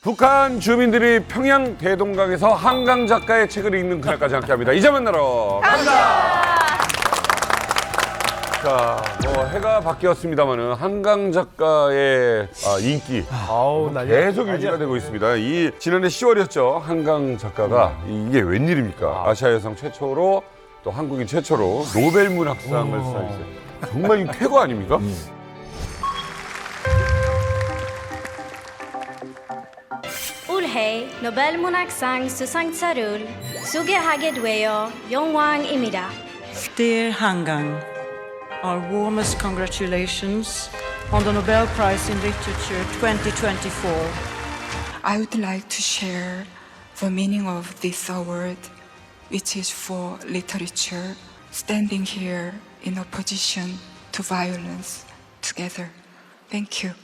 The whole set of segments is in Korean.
북한 주민들이 평양 대동강에서 한강 작가의 책을 읽는 그날까지 함께합니다. 이제 만나러 갑니다. 자, 뭐 해가 바뀌었습니다만은 한강 작가의 인기 계속 유지가 되고 있습니다. 이 지난해 10월이었죠. 한강 작가가 이게 웬일입니까? 아시아 여성 최초로 또 한국인 최초로 노벨 문학상을 수상했어요. 정말 이 쾌거 아닙니까? 올해 노벨 문학상 수상자를 소개하게 되어 영광입니다. Dear Hangang, our warmest congratulations on the Nobel Prize in Literature 2024. I would like to share the meaning of this award, which is for literature, standing here in opposition to violence together. Thank you.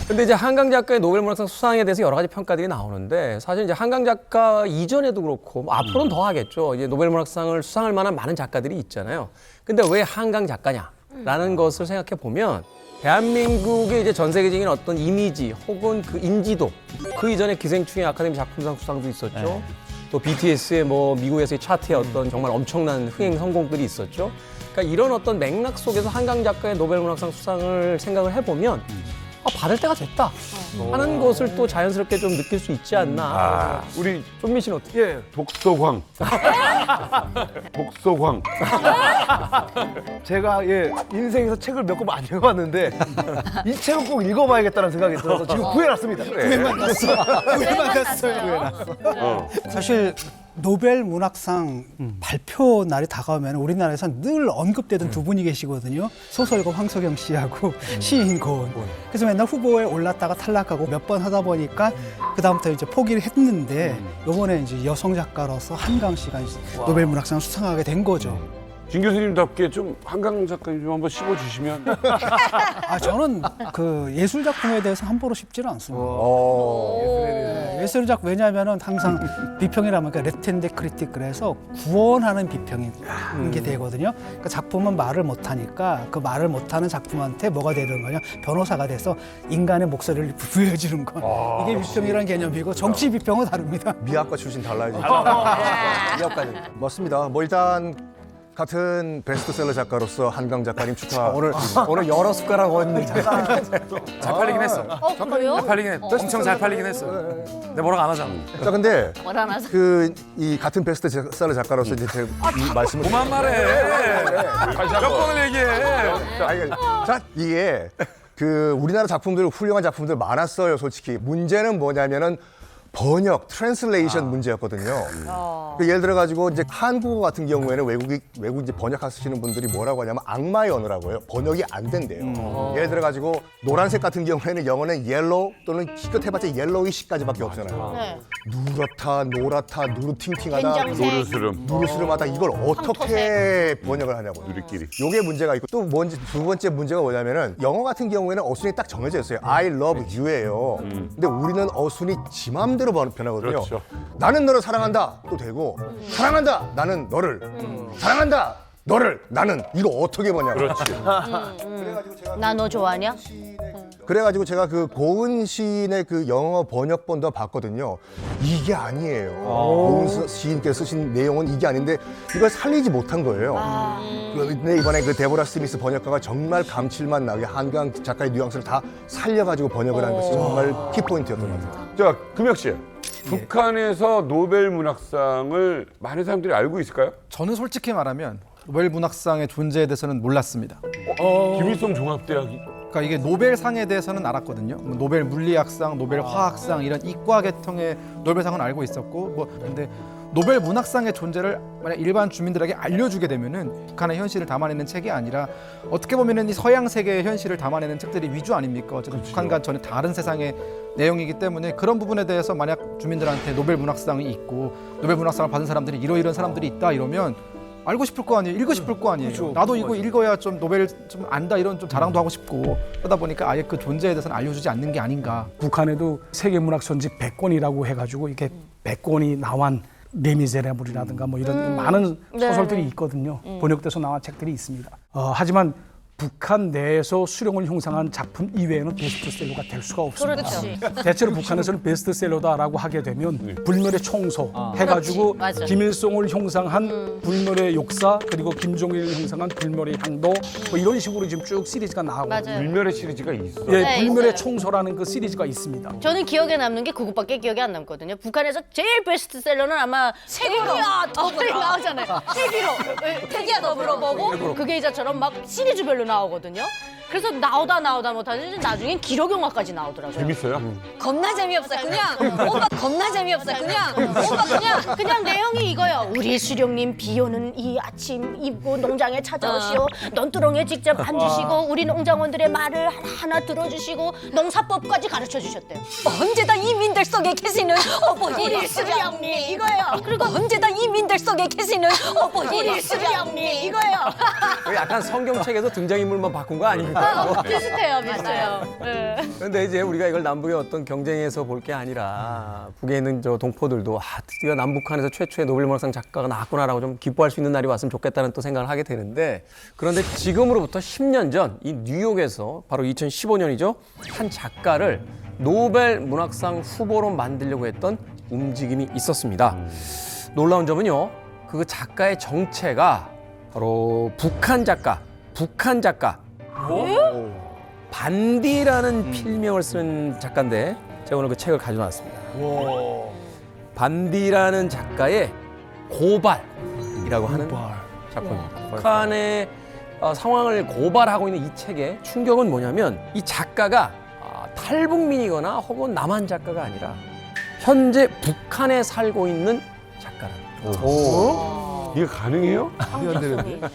근데 이제 한강 작가의 노벨 문학상 수상에 대해서 여러 가지 평가들이 나오는데 사실 이제 한강 작가 이전에도 그렇고 뭐 앞으로는 더 하겠죠. 이제 노벨 문학상을 수상할 만한 많은 작가들이 있잖아요. 근데 왜 한강 작가냐라는 것을 생각해 보면 대한민국의 이제 전 세계적인 어떤 이미지 혹은 그 인지도 그 이전에 기생충의 아카데미 작품상 수상도 있었죠. 또 BTS의 뭐 미국에서의 차트의 어떤 정말 엄청난 흥행 성공들이 있었죠. 그러니까 이런 어떤 맥락 속에서 한강 작가의 노벨 문학상 수상을 생각을 해보면 받을 때가 됐다 하는 것을 또 자연스럽게 좀 느낄 수 있지 않나. 우리 손민 씨는 어떻게? 독서광. 독서광. 제가 인생에서 책을 몇 권 안 읽어봤는데 이 책은 꼭 읽어봐야겠다는 생각이 들어서 지금 구해놨습니다. 구해만 갔어요. 사실 노벨 문학상 발표 날이 다가오면 우리나라에서 늘 언급되던 두 분이 계시거든요. 소설가 황석영 씨하고 시인 고은. 그래서 맨날 후보에 올랐다가 탈락하고 몇 번 하다 보니까 그 다음부터 이제 포기를 했는데 이번에 이제 여성 작가로서 한강 씨가 이제 노벨 문학상 수상하게 된 거죠. 진 교수님답게 좀 한강 작가님 좀 한번 씹어주시면. 저는 그 예술 작품에 대해서 함부로 쉽지는 않습니다. 예술 작품 왜냐하면은 항상 비평이라면 레트 앤 크리틱 그래서 구원하는 비평이 게 되거든요. 그러니까 작품은 말을 못하니까 그 말을 못하는 작품한테 뭐가 되는 거냐 변호사가 돼서 인간의 목소리를 부여해주는 거. 이게 비평이라는 개념이고 정치 비평은 다릅니다. 미학과 출신 달라요. 미학과는 맞습니다. 뭐 일단 같은 베스트셀러 작가로서 한강 작가님 축하. 오늘 여러 숟가락 얹는 작가. 잘 팔리긴 했어. 그래요? 잘 팔리긴 했어. 엄청 잘 팔리긴 했어. 내가 뭐라고 안 하잖아. 자 근데 뭘 안 하죠? 이 같은 베스트셀러 작가로서 이제 제가 이 말씀을 그만 말해. 몇 번을 얘기해. 자 이게 그 우리나라 작품들 훌륭한 작품들 많았어요. 솔직히 문제는 뭐냐면은 번역, 트랜슬레이션 문제였거든요. 그 예를 들어 가지고 이제 한국어 같은 경우에는 외국 이제 번역하시는 분들이 뭐라고 하냐면 악마의 언어라고 해요. 번역이 안 된대요. 예를 들어 가지고 노란색 같은 경우에는 영어는 옐로우 또는 기껏 해봤자 옐로이시까지밖에 없잖아요. 네. 누렇다, 노랗다, 누르팅팅하다, 된장색. 노르스름. 누르스름하다 이걸 어떻게 번역을 하냐고요. 우리끼리. 요게 문제가 있고 또 두 번째 문제가 뭐냐면은 영어 같은 경우에는 어순이 딱 정해져 있어요. I love you예요. 근데 우리는 어순이 지 맘대로 변하거든요. 그렇죠. 나는 너를 사랑한다 또 되고 사랑한다 나는 너를 사랑한다 너를 나는 이거 어떻게 보냐고. 그렇지. 나 너 좋아하냐? 그래가지고 제가 그 고은 시인의 그 영어 번역본도 봤거든요. 이게 아니에요. 고은 시인께서 쓰신 내용은 이게 아닌데 이걸 살리지 못한 거예요. 근데 이번에 그 데보라 스미스 번역가가 정말 감칠맛 나게 한강 작가의 뉘앙스를 다 살려가지고 번역을 한 것이 정말 키포인트였던 것 같아요. 자, 금혁 씨. 북한에서 노벨 문학상을 많은 사람들이 알고 있을까요? 저는 솔직히 말하면 노벨 문학상의 존재에 대해서는 몰랐습니다. 김일성 종합대학이. 그러니까 이게 노벨상에 대해서는 알았거든요. 뭐 노벨 물리학상, 노벨 화학상 이런 이과 계통의 노벨상은 알고 있었고 근데 노벨 문학상의 존재를 만약 일반 주민들에게 알려주게 되면은 북한의 현실을 담아내는 책이 아니라 어떻게 보면은 이 서양 세계의 현실을 담아내는 책들이 위주 아닙니까? 어쨌든 북한과 전혀 다른 세상의 내용이기 때문에 그런 부분에 대해서 만약 주민들한테 노벨 문학상이 있고 노벨 문학상을 받은 사람들이 이런 사람들이 있다 이러면 알고 싶을 거 아니에요. 읽고 싶을 거 아니에요. 그렇죠. 나도 이거 읽어야 좀 노벨 좀 안다 이런 좀 자랑도 하고 싶고 그러다 보니까 아예 그 존재에 대해서는 알려주지 않는 게 아닌가. 북한에도 세계문학 전집 100권이라고 해가지고 이렇게 100권이 나온 레미제라블이라든가 뭐 이런 많은 소설들이 있거든요. 번역돼서 나온 책들이 있습니다. 하지만 북한 내에서 수령을 형성한 작품 이외에는 베스트셀러가 될 수가 없습니다. 그렇지. 대체로 북한에서는 베스트셀러다라고 하게 되면 불멸의 총소 해가지고 그렇지, 맞아. 김일성을 형성한 불멸의 역사 그리고 김정일을 형성한 불멸의 향도 뭐 이런 식으로 지금 쭉 시리즈가 나오고 맞아요. 불멸의 시리즈가 있어. 예, 네, 불멸의 있어요. 총소라는 그 시리즈가 있습니다. 저는 기억에 남는 게 그것밖에 기억이 안 남거든요. 북한에서 제일 베스트셀러는 아마 세기로야 더블이 나오잖아요. 세기야 더블로 보고 그게 이자처럼 막 시리즈별로 나오거든요. 그래서 나오다 못하지 나중엔 기록 영화까지 나오더라고요. 재밌어요? 겁나 재미없어. 그냥 오빠 겁나 재미없어. 그냥 내용이 이거요. 우리 수령님 비 오는 이 아침 입고 농장에 찾아오시오. 논두렁에 직접 앉으시고 우리 농장원들의 말을 하나 들어주시고 농사법까지 가르쳐 주셨대요. 언제다 이민들 속에 계시는 우리 수령님 이거예요. 그리고 언제다 이민들 속에 계시는 우리 수령님 이거예요. 약간 성경책에서 등장인물만 바꾼 거 아닙니까? 비슷해요. 네. 그런데 이제 우리가 이걸 남북의 어떤 경쟁에서 볼 게 아니라 북에 있는 저 동포들도 드디어 남북한에서 최초의 노벨문학상 작가가 나왔구나라고 좀 기뻐할 수 있는 날이 왔으면 좋겠다는 또 생각을 하게 되는데 그런데 지금으로부터 10년 전 이 뉴욕에서 바로 2015년이죠. 한 작가를 노벨문학상 후보로 만들려고 했던 움직임이 있었습니다. 놀라운 점은요. 그 작가의 정체가 바로 북한 작가. 반디라는 필명을 쓰는 작가인데 제가 오늘 그 책을 가져왔습니다. 반디라는 작가의 고발이라고 하는 작품입니다. 북한의 상황을 고발하고 있는 이 책의 충격은 뭐냐면 이 작가가 탈북민이거나 혹은 남한 작가가 아니라 현재 북한에 살고 있는 작가라는 이게 가능해요? 말이 안 되는데.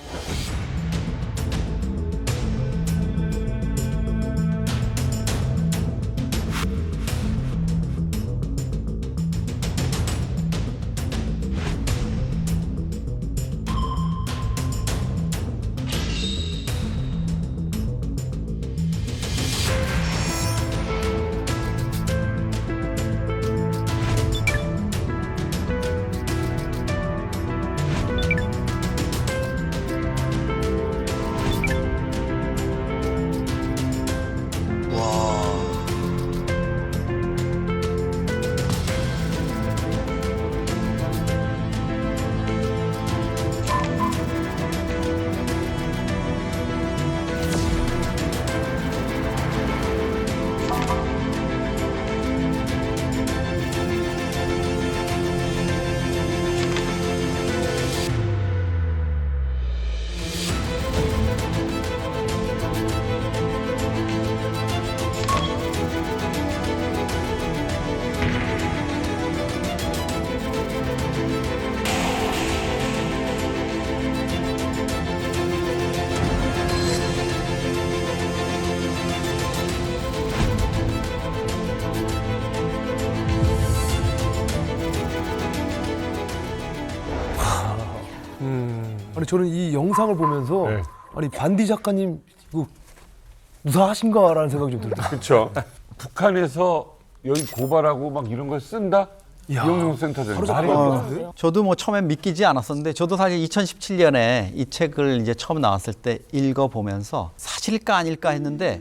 아니 저는 이 영상을 보면서 네. 아니 반디 작가님 이거 무사하신가라는 생각이 좀 들어요. 그렇죠. 북한에서 여기 고발하고 막 이런 걸 쓴다? 이영종센터장님. 저도 뭐 처음엔 믿기지 않았었는데 저도 사실 2017년에 이 책을 이제 처음 나왔을 때 읽어보면서 사실일까 아닐까 했는데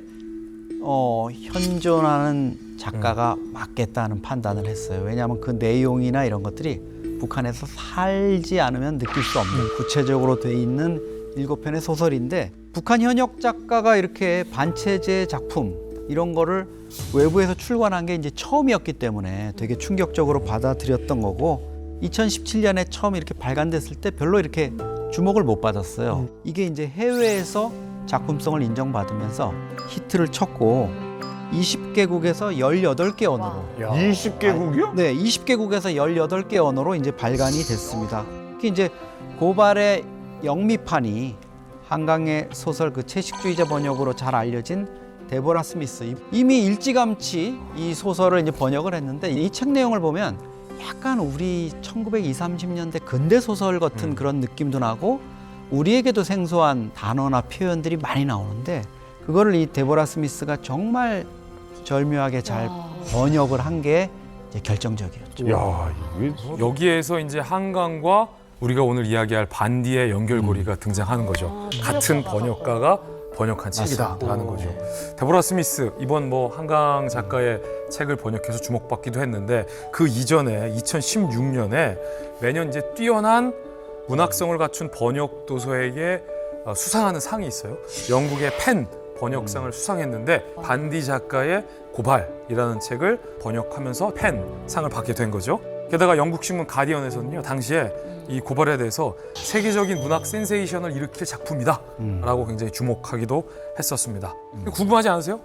현존하는 작가가 맞겠다는 판단을 했어요. 왜냐하면 그 내용이나 이런 것들이 북한에서 살지 않으면 느낄 수 없는 구체적으로 돼 있는 7편의 소설인데 북한 현역 작가가 이렇게 반체제 작품 이런 거를 외부에서 출간한 게 이제 처음이었기 때문에 되게 충격적으로 받아들였던 거고 2017년에 처음 이렇게 발간됐을 때 별로 이렇게 주목을 못 받았어요. 이게 이제 해외에서 작품성을 인정받으면서 히트를 쳤고 20개국에서 18개 언어로 20개국이요? 네, 20개국에서 18개 언어로 이제 발간이 됐습니다. 특히 이제 고발의 영미판이 한강의 소설 그 채식주의자 번역으로 잘 알려진 데보라 스미스 이미 일찌감치 이 소설을 이제 번역을 했는데 이 책 내용을 보면 약간 우리 1920, 30년대 근대 소설 같은 그런 느낌도 나고 우리에게도 생소한 단어나 표현들이 많이 나오는데 그거를 이 데보라 스미스가 정말 절묘하게 잘 번역을 한 게 결정적이었죠. 야, 이게 여기에서 이제 한강과 우리가 오늘 이야기할 반디의 연결고리가 등장하는 거죠. 같은 번역가가 번역한 책이다라는 거죠. 데보라 스미스 이번 뭐 한강 작가의 책을 번역해서 주목받기도 했는데 그 이전에 2016년에 매년 이제 뛰어난 문학성을 갖춘 번역 도서에게 수상하는 상이 있어요. 영국의 펜 번역상을 수상했는데 반디 작가의 고발이라는 책을 번역하면서 펜 상을 받게 된 거죠. 게다가 영국 신문 가디언에서는요, 당시에 이 고발에 대해서 세계적인 문학 센세이션을 일으킬 작품이다 라고 굉장히 주목하기도 했었습니다. 궁금하지 않으세요?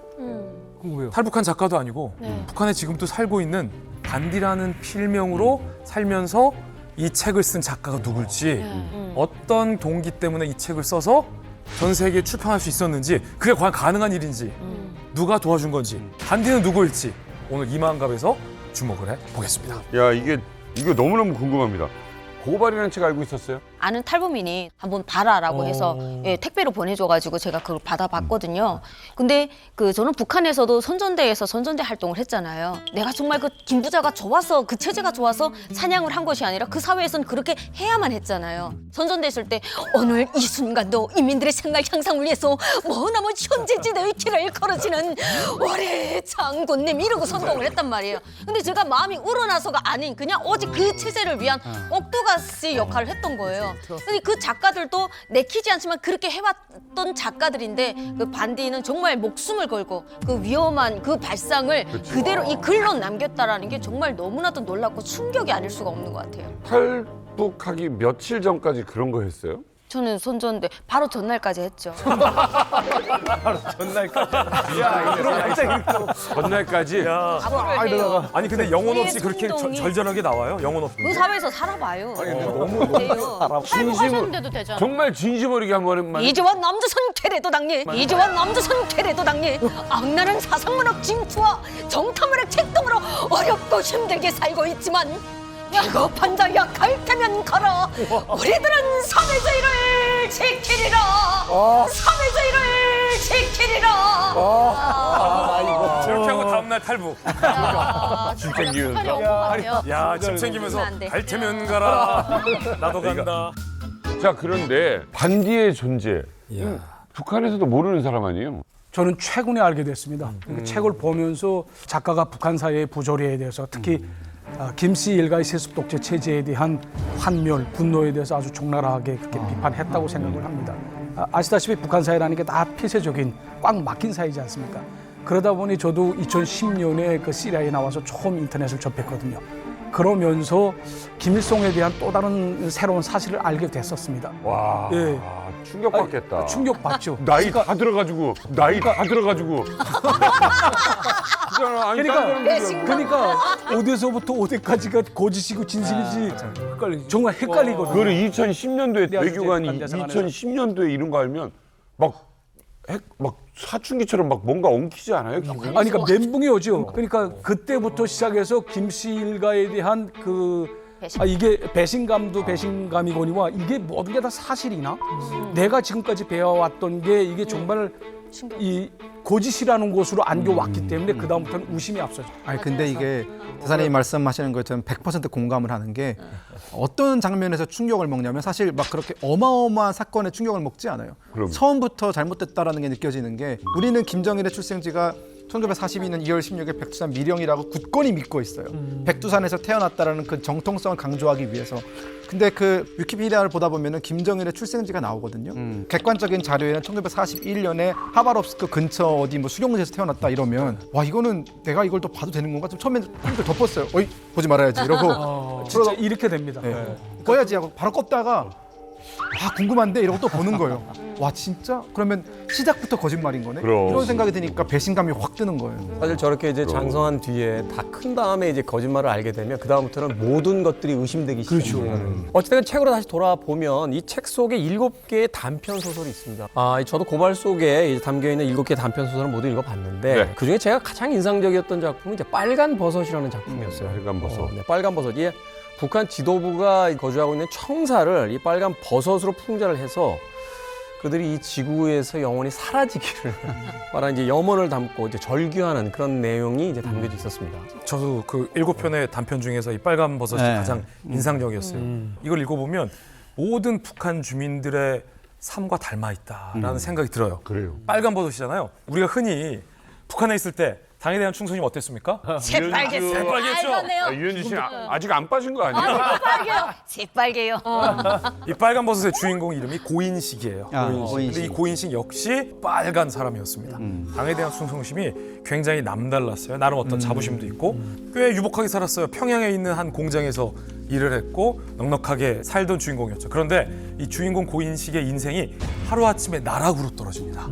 궁금해요. 탈북한 작가도 아니고 북한에 지금도 살고 있는 반디라는 필명으로 살면서 이 책을 쓴 작가가 누굴지, 어떤 동기 때문에 이 책을 써서 전 세계에 출판할 수 있었는지, 그게 과연 가능한 일인지, 누가 도와준 건지, 반디는 누구일지 오늘 이만갑에서 주목을 해보겠습니다. 야, 이거 너무너무 궁금합니다. 고발이라는 책 알고 있었어요? 아는 탈북민이 한번 봐라라고 해서 예, 택배로 보내줘가지고 제가 그걸 받아봤거든요. 근데 저는 북한에서도 선전대에서 선전대 활동을 했잖아요. 내가 정말 그 김부자가 좋아서, 그 체제가 좋아서 사냥을 한 것이 아니라 그 사회에서는 그렇게 해야만 했잖아요. 선전대 있을 때 오늘 이 순간도 인민들의 생활 향상을 위해서 머나먼 현재지대의 길을 걸어지는 우리 장군님 이러고 선동을 했단 말이에요. 근데 제가 마음이 우러나서가 아닌 그냥 오직 그 체제를 위한 옥토가시 역할을 했던 거예요. 근데 그 작가들도 내키지 않지만 그렇게 해왔던 작가들인데 그 반디는 정말 목숨을 걸고 그 위험한 그 발상을 그대로 이 글로 남겼다라는 게 정말 너무나도 놀랍고 충격이 아닐 수가 없는 것 같아요. 탈북하기 며칠 전까지 그런 거 했어요? 저는 선전대 바로 전날까지 했죠. 전날까지? 아니 근데 영혼 없이 그렇게 절절하게 나와요? 영혼 없이. 그 사회에서 살아봐요. 진심으로 되잖아. 정말 진심 어리게 한번 해만. 이제와 남조선 괴뢰도당리, 이제와 남조선 괴뢰도당리, 악랄한 사상문학 진투와 정탐문학 책동으로 어렵고 힘들게 살고 있지만 비겁한 자야 갈 테면 가라. 우리들은 사회주의를 지키리라. 사회주의를 지키리라. 저렇게 하고 다음날 탈북. 짐 챙기면서. 야, 짐 챙기면서 갈 테면 가라. 나도 간다. 자, 그런데 반디의 존재. 북한에서도 모르는 사람 아니에요? 저는 최근에 알게 됐습니다. 그 책을 보면서 작가가 북한 사회의 부조리에 대해서 특히 김씨 일가의 세습 독재 체제에 대한 환멸, 분노에 대해서 아주 적나라하게 그렇게 비판했다고 생각을 합니다. 아시다시피 북한 사회라는 게 다 폐쇄적인 꽉 막힌 사회지 않습니까? 그러다 보니 저도 2010년에 그 시리아에 나와서 처음 인터넷을 접했거든요. 그러면서 김일성에 대한 또 다른 새로운 사실을 알게 됐었습니다. 와, 예. 충격받겠다. 충격받죠. 나이 다 들어가지고. 그러니까 어디서부터 어디까지가 거짓이고 진실인지 정말 헷갈리거든요. 그거를 2010년도에 대학 외교관이 관대사관에서. 2010년도에 이런 거 알면 막 사춘기처럼 막 뭔가 엉키지 않아요? 기분이? 아니 그러니까 멘붕이 오죠. 그러니까 그때부터 시작해서 김씨 일가에 대한 이게 배신감도 배신감이거니와 이게 모든 게 다 사실이나? 내가 지금까지 배워왔던 게 이게 정말 이 거짓이라는 곳으로 안겨왔기 때문에 그 다음부터는 의심이 앞서죠. 아니 근데 이게 대사님이 말씀하시는 것처럼 100% 공감을 하는 게 어떤 장면에서 충격을 먹냐면 사실 막 그렇게 어마어마한 사건에 충격을 먹지 않아요. 그럼. 처음부터 잘못됐다라는 게 느껴지는 게 우리는 김정일의 출생지가 1942년 2월 16일 백두산 미령이라고 굳건히 믿고 있어요. 백두산에서 태어났다라는 그 정통성을 강조하기 위해서. 근데 그 위키피디아를 보다 보면은 김정일의 출생지가 나오거든요. 객관적인 자료에는 1941년에 하바롭스크 근처 어디 뭐 수경지에서 태어났다 이러면 와 이거는 내가 이걸 또 봐도 되는 건가? 좀 처음에 컴퓨터 덮었어요. 어이 보지 말아야지 이러고 진짜 이렇게 됩니다. 꺼야지 하고 바로 껐다가 궁금한데 이러고 또 보는 거예요. 와 진짜? 그러면 시작부터 거짓말인 거네? 그럼. 이런 생각이 드니까 배신감이 확 드는 거예요. 사실 저렇게 이제 장성한 뒤에 다 큰 다음에 이제 거짓말을 알게 되면 그 다음부터는 모든 것들이 의심되기 시작합니다. 어쨌든 책으로 다시 돌아보면 이 책 속에 7개의 단편 소설이 있습니다. 저도 고발 속에 이제 담겨 있는 7개의 단편 소설을 모두 읽어봤는데 네. 그 중에 제가 가장 인상적이었던 작품은 이제 빨간 버섯이라는 작품이었어요. 빨간 버섯. 빨간 버섯. 이게 북한 지도부가 거주하고 있는 청사를 이 빨간 버섯으로 풍자를 해서 그들이 이 지구에서 영원히 사라지기를 말하는 이제 염원을 담고 이제 절규하는 그런 내용이 이제 담겨져 있었습니다. 저도 그 7편의 단편 중에서 이 빨간 버섯이 가장 인상적이었어요. 이걸 읽어보면 모든 북한 주민들의 삶과 닮아 있다라는 생각이 들어요. 그래요. 빨간 버섯이잖아요. 우리가 흔히 북한에 있을 때 당에 대한 충성이 어땠습니까? 새빨겠어요. 새빨겠죠? 유현주 씨 아직 안 빠진 거 아니에요? 새빨개요. 새빨개요. 이 빨간 버섯의 주인공 이름이 고인식이에요. 고인식. 근데 이 고인식 역시 빨간 사람이었습니다. 당에 대한 충성심이 굉장히 남달랐어요. 나름 어떤 자부심도 있고 꽤 유복하게 살았어요. 평양에 있는 한 공장에서 일을 했고 넉넉하게 살던 주인공이었죠. 그런데 이 주인공 고인식의 인생이 하루아침에 나락으로 떨어집니다.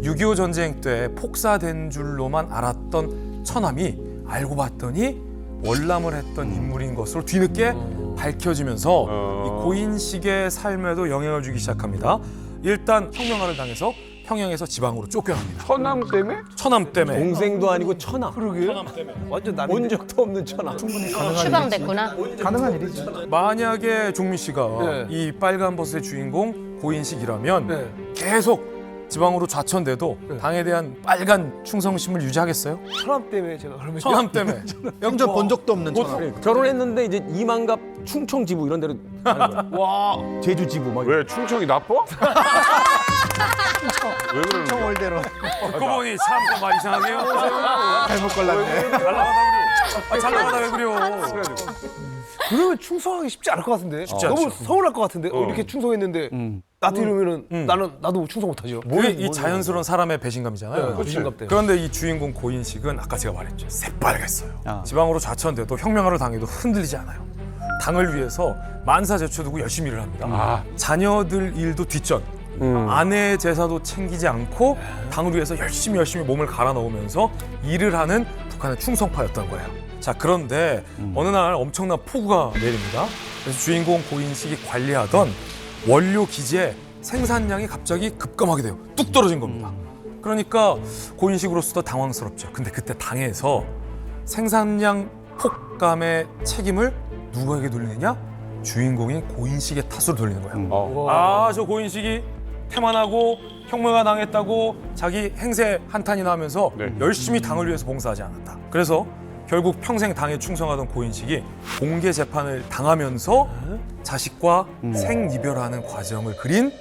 6.25 전쟁 때 폭사된 줄로만 알았던 처남이 알고 봤더니 월남을 했던 인물인 것으로 뒤늦게 밝혀지면서 이 고인식의 삶에도 영향을 주기 시작합니다. 일단 혁명화를 당해서 평양에서 지방으로 쫓겨납니다. 처남 때문에? 처남 때문에. 동생도 아니고 처남. 그러게. 처남 때문에. 완전 남이 본 적도 없는 처남. 충분히 가능한 추방됐구나. 가능한 일이지. 만약에 종민 씨가 네. 이 빨간 버섯의 주인공 고인식이라면 네. 계속 지방으로 좌천돼도 당에 대한 빨간 충성심을 유지하겠어요? 처남 때문에 제가 그러면 처남 때문에. 영전 본 적도 없는 천하. 결혼했는데 이제 이만갑 충청 지부 이런 데로 가는 거야. 와 제주 지부 막. 왜 충청이 나빠? 왜 그러는 거야? 청월대로 듣고 보니 참 말 이상하게요. 잘못 골랐네. 잘 나가다 그려. 잘 나가다 왜 그려. 그러면 충성하기 쉽지 않을 것 같은데. 쉽지 너무 않죠. 서운할 것 같은데. 이렇게 충성했는데 나한테 이러면은 나도 충성 못하죠. 그게 이 자연스러운 사람의 배신감이잖아요. 배신감 때문에. 그런데 이 주인공 고인식은 아까 제가 말했죠. 새빨겠어요. 지방으로 좌천돼도 혁명화를 당해도 흔들리지 않아요. 당을 위해서 만사제쳐두고 열심히 일을 합니다. 자녀들 일도 뒷전. 아내의 제사도 챙기지 않고 당을 위해서 열심히 몸을 갈아 넣으면서 일을 하는 북한의 충성파였던 거예요. 자, 그런데 어느 날 엄청난 폭우가 내립니다. 그래서 주인공 고인식이 관리하던 원료 기지의 생산량이 갑자기 급감하게 돼요. 뚝 떨어진 겁니다. 그러니까 고인식으로서도 당황스럽죠. 근데 그때 당에서 생산량 폭감의 책임을 누구에게 돌리느냐? 주인공인 고인식의 탓으로 돌리는 거예요. 아, 저 고인식이 태만하고 혁명화 당했다고 자기 행세 한탄이나 하면서 열심히 당을 위해서 봉사하지 않았다. 그래서 결국 평생 당에 충성하던 고인식이 공개 재판을 당하면서 자식과 생이별하는 과정을 그린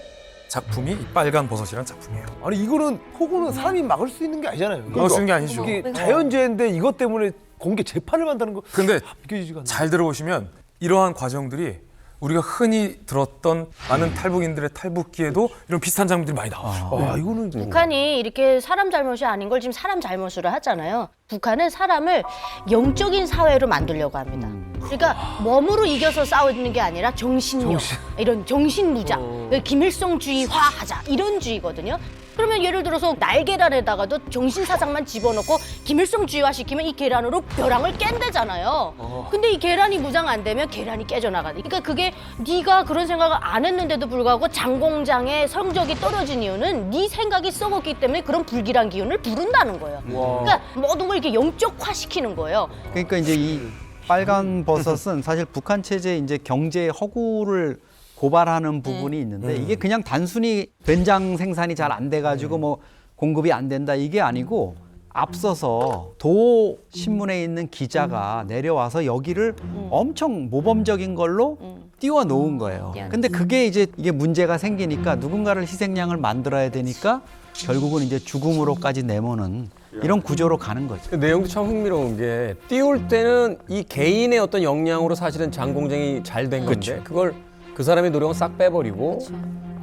작품이 이 빨간 버섯이라는 작품이에요. 아니 이거는 폭우는 사람이 막을 수 있는 게 아니잖아요. 막을 수 있는 게 아니죠. 이게 자연재해인데 이것 때문에 공개 재판을 한다는 거. 근데 믿겨지지가 않네. 잘 들어보시면 이러한 과정들이 우리가 흔히 들었던 많은 탈북인들의 탈북기에도 이런 비슷한 장면들이 많이 나와요. 아 이거는 북한이 이렇게 사람 잘못이 아닌 걸 지금 사람 잘못으로 하잖아요. 북한은 사람을 영적인 사회로 만들려고 합니다. 그러니까 몸으로 이겨서 싸우는 게 아니라 정신력, 이런 정신무장, 김일성주의화 하자 이런 주의거든요. 그러면 예를 들어서 날계란에다가도 정신사상만 집어넣고 김일성주의화 시키면 이 계란으로 벼랑을 깬대잖아요. 근데 이 계란이 무장 안 되면 계란이 깨져나가니. 그러니까 그게 네가 그런 생각을 안 했는데도 불구하고 장공장의 성적이 떨어진 이유는 네 생각이 썩었기 때문에 그런 불길한 기운을 부른다는 거예요. 그러니까 모든 걸 이렇게 영적화시키는 거예요. 그러니까 이제 이 빨간 버섯은 사실 북한 체제의 이제 경제 허구를 고발하는 부분이 있는데 이게 그냥 단순히 된장 생산이 잘 안 돼가지고 뭐 공급이 안 된다 이게 아니고 앞서서 도 신문에 있는 기자가 내려와서 여기를 엄청 모범적인 걸로 띄워 놓은 거예요. 근데 그게 이제 이게 문제가 생기니까 누군가를 희생양을 만들어야 되니까 결국은 이제 죽음으로까지 내모는 이런 구조로 가는 거죠. 그 내용도 참 흥미로운 게 띄울 때는 이 개인의 어떤 역량으로 사실은 장공장이 잘 된 건데 그걸 그 사람의 노력은 싹 빼버리고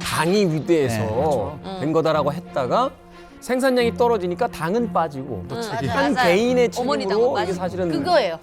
당이 위대해서 된 거다라고 했다가 생산량이 떨어지니까 당은 빠지고 한 맞아요. 개인의 어머니 당은 책임으로 이게 빠지고. 사실은 그거예요.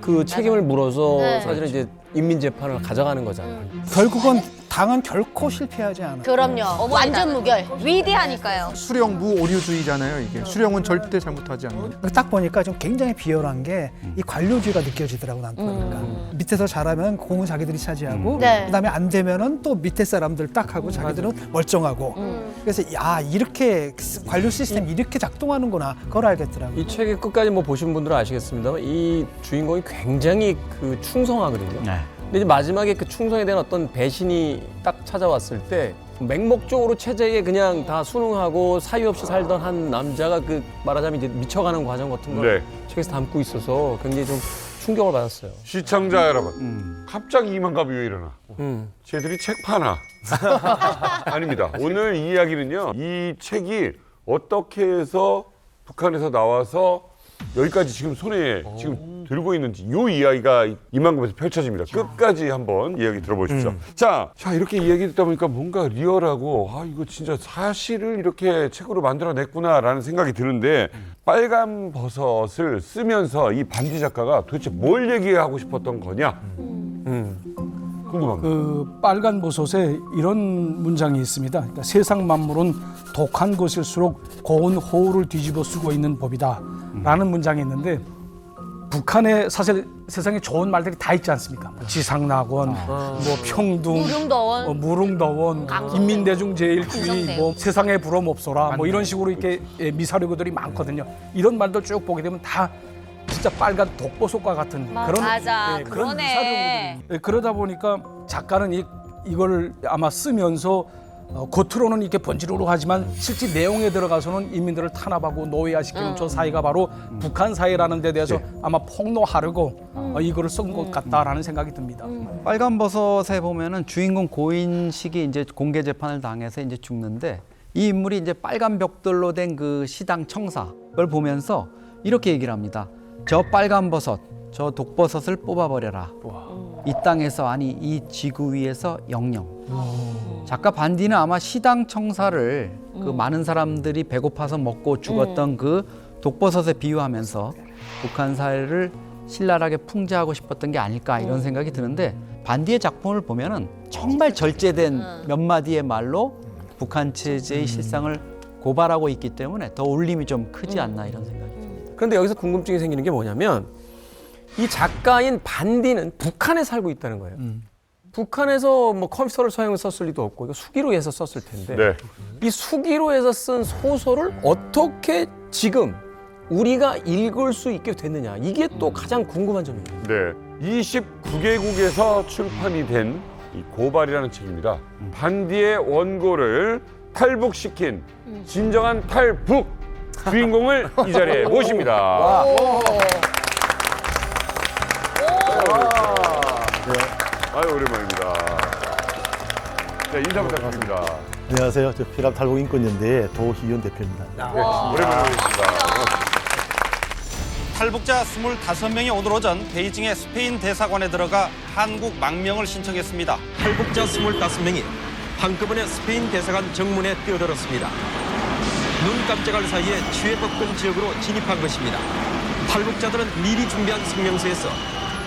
그 책임을 물어서 네. 사실은 이제 인민재판을 가져가는 거잖아요. 결국은 당은 결코 실패하지 않아요. 그럼요. 완전 무결. 위대하니까요. 수령부 오류주의잖아요. 이게 수령은 절대 잘못하지 않는. 딱 보니까 좀 굉장히 비열한 게 이 관료주의가 느껴지더라고 난 보니까 밑에서 잘하면 공은 자기들이 차지하고 네. 그다음에 안 되면은 또 밑에 사람들 딱 하고 자기들은 멀쩡하고 그래서 야 이렇게 관료 시스템이 이렇게 작동하는구나 그걸 알겠더라고요. 이 책의 끝까지 뭐 보신 분들은 아시겠습니다만 이 주인공이 굉장히 그 충성하거든요. 근데 이제 마지막에 그 충성에 대한 어떤 배신이 딱 찾아왔을 때 맹목적으로 체제에 그냥 다 순응하고 사유 없이 살던 한 남자가 그 말하자면 이제 미쳐가는 과정 같은 걸 책에서 담고 있어서 굉장히 좀 충격을 받았어요. 시청자 여러분, 갑자기 이만갑이 왜 일어나? 쟤들이 책 파나? 아닙니다. 오늘 이 이야기는요, 이 책이 어떻게 해서 북한에서 나와서 여기까지 지금 손에 지금 들고 있는지 이 이야기가 이만큼에서 펼쳐집니다. 끝까지 한번 이야기 들어보십시오. 자, 이렇게 이야기 듣다 보니까 뭔가 리얼하고 이거 진짜 사실을 이렇게 책으로 만들어냈구나라는 생각이 드는데 빨간 버섯을 쓰면서 이 반디 작가가 도대체 뭘 얘기하고 싶었던 거냐? 궁금합니다. 그 빨간 버섯에 이런 문장이 있습니다. 그러니까 세상 만물은 독한 것일수록 고운 호우를 뒤집어 쓰고 있는 법이다 라는 문장이 있는데 북한에 사실 세상에 좋은 말들이 다 있지 않습니까? 지상낙원, 뭐 평등, 무릉더원, 무릉더원, 인민대중제일주의, 뭐 세상에 부러움 없어라, 뭐 이런 식으로 이렇게 미사료들이 많거든요. 이런 말들 쭉 보게 되면 다 진짜 빨간 독버섯과 같은 그런 맞아. 그런 그러네. 미사료거든요. 그러다 보니까 작가는 이걸 아마 쓰면서 겉으로는 이렇게 번지르르하지만 실제 내용에 들어가서는 인민들을 탄압하고 노예화시키는 저 사회가 바로 북한 사회라는 데 대해서 아마 폭로하려고 이거를 쓴 것 같다라는 생각이 듭니다. 빨간 버섯에 보면은 주인공 고인식이 이제 공개 재판을 당해서 이제 죽는데 이 인물이 이제 빨간 벽돌로 된 그 시당 청사를 보면서 이렇게 얘기를 합니다. 저 빨간 버섯, 저 독버섯을 뽑아버려라. 이 땅에서 아니 이 지구 위에서 영영. 작가 반디는 아마 시당 청사를 그 많은 사람들이 배고파서 먹고 죽었던 그 독버섯에 비유하면서 북한 사회를 신랄하게 풍자하고 싶었던 게 아닐까 이런 생각이 드는데 반디의 작품을 보면은 정말 절제된 몇 마디의 말로 북한 체제의 실상을 고발하고 있기 때문에 더 울림이 좀 크지 않나 이런 생각이 듭니다. 그런데 여기서 궁금증이 생기는 게 뭐냐면 이 작가인 반디는 북한에 살고 있다는 거예요. 북한에서 뭐 컴퓨터를 썼을 리도 없고 이거 수기로해서 썼을 텐데 이 수기로해서 쓴 소설을 어떻게 지금 우리가 읽을 수 있게 됐느냐 이게 또 가장 궁금한 점입니다. 네, 29개국에서 출판이 된 이 고발이라는 책입니다. 반디의 원고를 탈북시킨 진정한 탈북 주인공을 이 자리에 모십니다. 아유, 오랜만입니다. 자, 인사 부탁드립니다. 안녕하세요. 저 피랍 탈북 인권연대의 도희연 대표입니다. 오랜만에 뵙겠습니다. 탈북자 25명이 오늘 오전 베이징의 스페인 대사관에 들어가 한국 망명을 신청했습니다. 탈북자 25명이 한꺼번에 스페인 대사관 정문에 뛰어들었습니다. 눈 깜짝할 사이에 취해법권 지역으로 진입한 것입니다. 탈북자들은 미리 준비한 성명서에서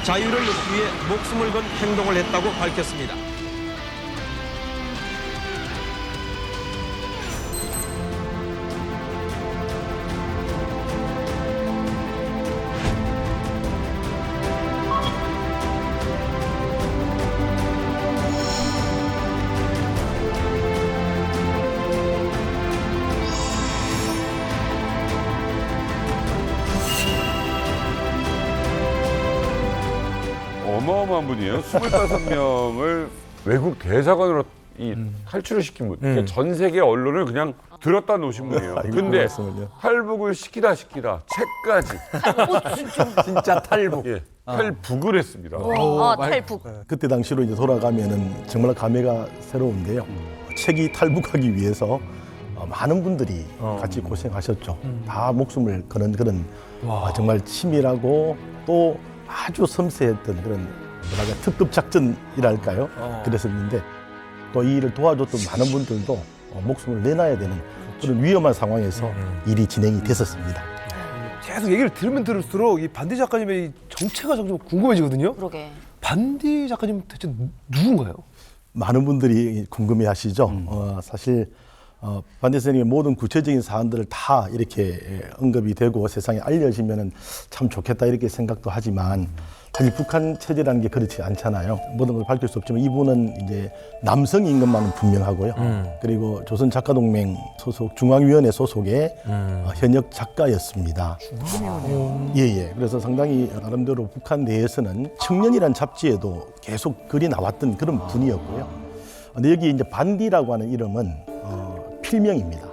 자유를 얻기 위해 목숨을 건 행동을 했다고 밝혔습니다. 어마어마한 분이에요. 25명을 외국 대사관으로 탈출을 시킨 분. 그러니까 전 세계 언론을 그냥 들었다 놓으신 분이에요. 근데 탈북을 시키다 책까지. 진짜 탈북. 예, 탈북을 했습니다. 탈북. 그때 당시로 이제 돌아가면은 정말 감회가 새로운데요. 책이 탈북하기 위해서 많은 분들이 같이 고생하셨죠. 다 목숨을 거는 그런 정말 치밀하고 또 아주 섬세했던 그런 특급 작전이랄까요? 그랬었는데 또 이 일을 도와줬던 많은 분들도 목숨을 내놔야 되는 그런 위험한 상황에서 일이 진행이 됐었습니다. 계속 얘기를 들으면 들을수록 이 반디 작가님의 이 정체가 점점 궁금해지거든요. 그러게. 반디 작가님 대체 누군가요? 많은 분들이 궁금해하시죠. 사실 반디 선생님의 모든 구체적인 사안들을 다 이렇게 언급이 되고 세상에 알려지면은 참 좋겠다 이렇게 생각도 하지만 사실 북한 체제라는 게 그렇지 않잖아요. 모든 걸 밝힐 수 없지만 이분은 이제 남성인 것만은 분명하고요. 그리고 조선작가동맹 소속 중앙위원회 소속의 현역 작가였습니다. 예. 그래서 상당히 나름대로 북한 내에서는 청년이라는 잡지에도 계속 글이 나왔던 그런 분이었고요. 근데 여기 이제 반디라고 하는 이름은 필명입니다.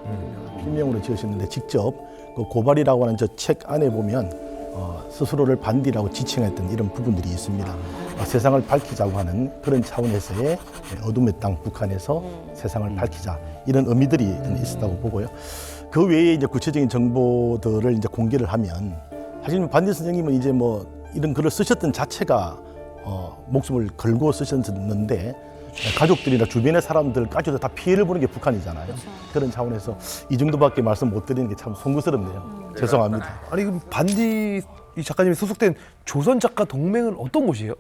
필명으로 지으셨는데 직접 그 고발이라고 하는 저 책 안에 보면 스스로를 반디라고 지칭했던 이런 부분들이 있습니다. 세상을 밝히자고 하는 그런 차원에서의 어둠의 땅 북한에서 세상을 밝히자 이런 의미들이 있었다고 보고요. 그 외에 이제 구체적인 정보들을 이제 공개를 하면 사실 반디 선생님은 이제 뭐 이런 글을 쓰셨던 자체가 목숨을 걸고 쓰셨는데 가족들이나 주변의 사람들까지도 다 피해를 보는 게 북한이잖아요. 그렇죠. 그런 차원에서 이 정도밖에 말씀 못 드리는 게 참 송구스럽네요. 죄송합니다. 아니 그럼 반디 이 작가님이 소속된 조선 작가 동맹은 어떤 곳이에요?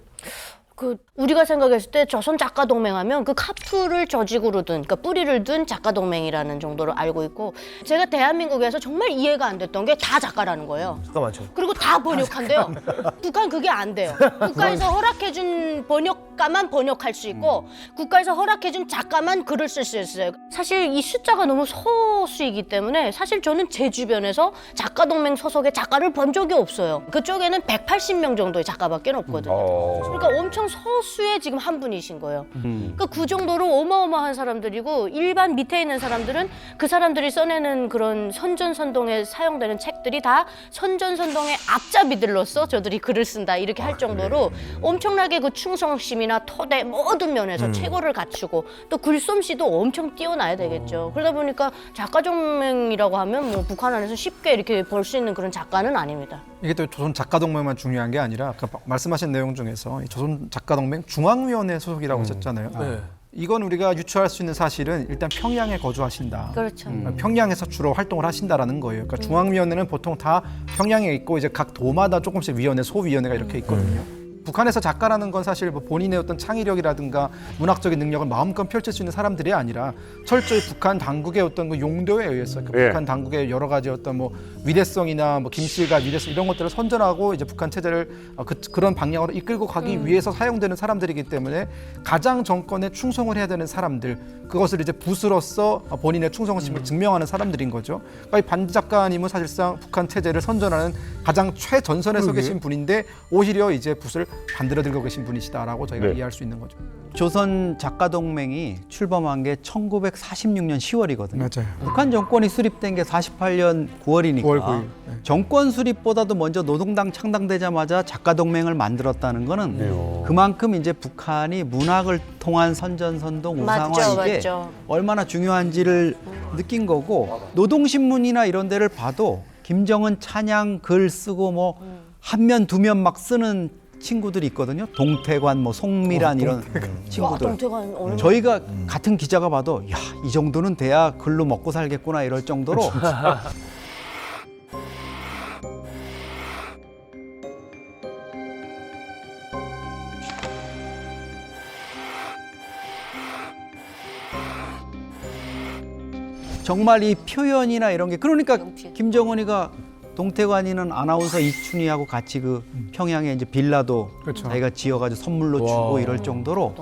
그 우리가 생각했을 때 조선 작가 동맹하면 그 카프를 조직으로 둔, 그러니까 뿌리를 둔 작가 동맹이라는 정도로 알고 있고, 제가 대한민국에서 정말 이해가 안 됐던 게 다 작가라는 거예요. 작가 많죠. 그리고 다 번역한대요. 북한 그게 안 돼요. 국가에서 허락해준 번역가만 번역할 수 있고 국가에서 허락해준 작가만 글을 쓸 수 있어요. 사실 이 숫자가 너무 소수이기 때문에 사실 저는 제 주변에서 작가 동맹 소속의 작가를 본 적이 없어요. 그쪽에는 180명 정도의 작가밖에 없거든요. 그러니까 엄청 소수의 지금 한 분이신 거예요. 그러니까 그 정도로 어마어마한 사람들이고, 일반 밑에 있는 사람들은 그 사람들이 써내는 그런 선전선동에 사용되는 책들이 다 선전선동의 앞잡이들로서 저들이 글을 쓴다 이렇게 할 정도로 엄청나게 그 충성심이나 토대 모든 면에서 최고를 갖추고, 또 글솜씨도 엄청 뛰어나야 되겠죠. 그러다 보니까 작가 동맹이라고 하면 뭐 북한 안에서 쉽게 이렇게 볼 수 있는 그런 작가는 아닙니다. 이게 또 조선 작가 동맹만 중요한 게 아니라 아까 말씀하신 내용 중에서 이 조선 작가 동맹 중앙위원회 소속이라고 하셨잖아요. 네. 이건 우리가 유추할 수 있는 사실은 일단 평양에 거주하신다. 그렇죠. 평양에서 주로 활동을 하신다라는 거예요. 그러니까 중앙위원회는 보통 다 평양에 있고 이제 각 도마다 조금씩 위원회, 소위원회가 이렇게 있거든요. 북한에서 작가라는 건 사실 뭐 본인의 어떤 창의력이라든가 문학적인 능력을 마음껏 펼칠 수 있는 사람들이 아니라 철저히 북한 당국의 어떤 그 용도에 의해서 북한 당국의 여러 가지 어떤 뭐 위대성이나 뭐 김씨가 위대성 이런 것들을 선전하고 이제 북한 체제를 그런 방향으로 이끌고 가기 위해서 사용되는 사람들이기 때문에 가장 정권에 충성을 해야 되는 사람들, 그것을 이제 붓으로서 본인의 충성심을 증명하는 사람들인 거죠. 그러니까 이 반디 작가님은 사실상 북한 체제를 선전하는 가장 최전선에 서 계신 분인데 오히려 이제 붓을 반대로 들고 계신 분이시다라고 저희가 이해할 수 있는 거죠. 조선 작가 동맹이 출범한 게 1946년 10월이거든요. 맞아요. 북한 정권이 수립된 게 48년 9월이니까 9월 9일. 정권 수립보다도 먼저 노동당 창당되자마자 작가 동맹을 만들었다는 거는 그만큼 이제 북한이 문학을 통한 선전선동 우상화 이게 얼마나 중요한지를 느낀 거고, 노동신문이나 이런 데를 봐도 김정은 찬양 글 쓰고 뭐 한 면 두 면 막 쓰는 친구들이 있거든요. 동태관, 뭐 송미란 이런 친구들. 동태관 저희가 같은 기자가 봐도 야, 이 정도는 돼야 글로 먹고 살겠구나 이럴 정도로 정말 이 표현이나 이런 게, 그러니까 김정은이가 동태관이는 아나운서 이춘희하고 같이 그 평양에 이제 빌라도 자기가 지어가지고 선물로 주고 이럴 정도로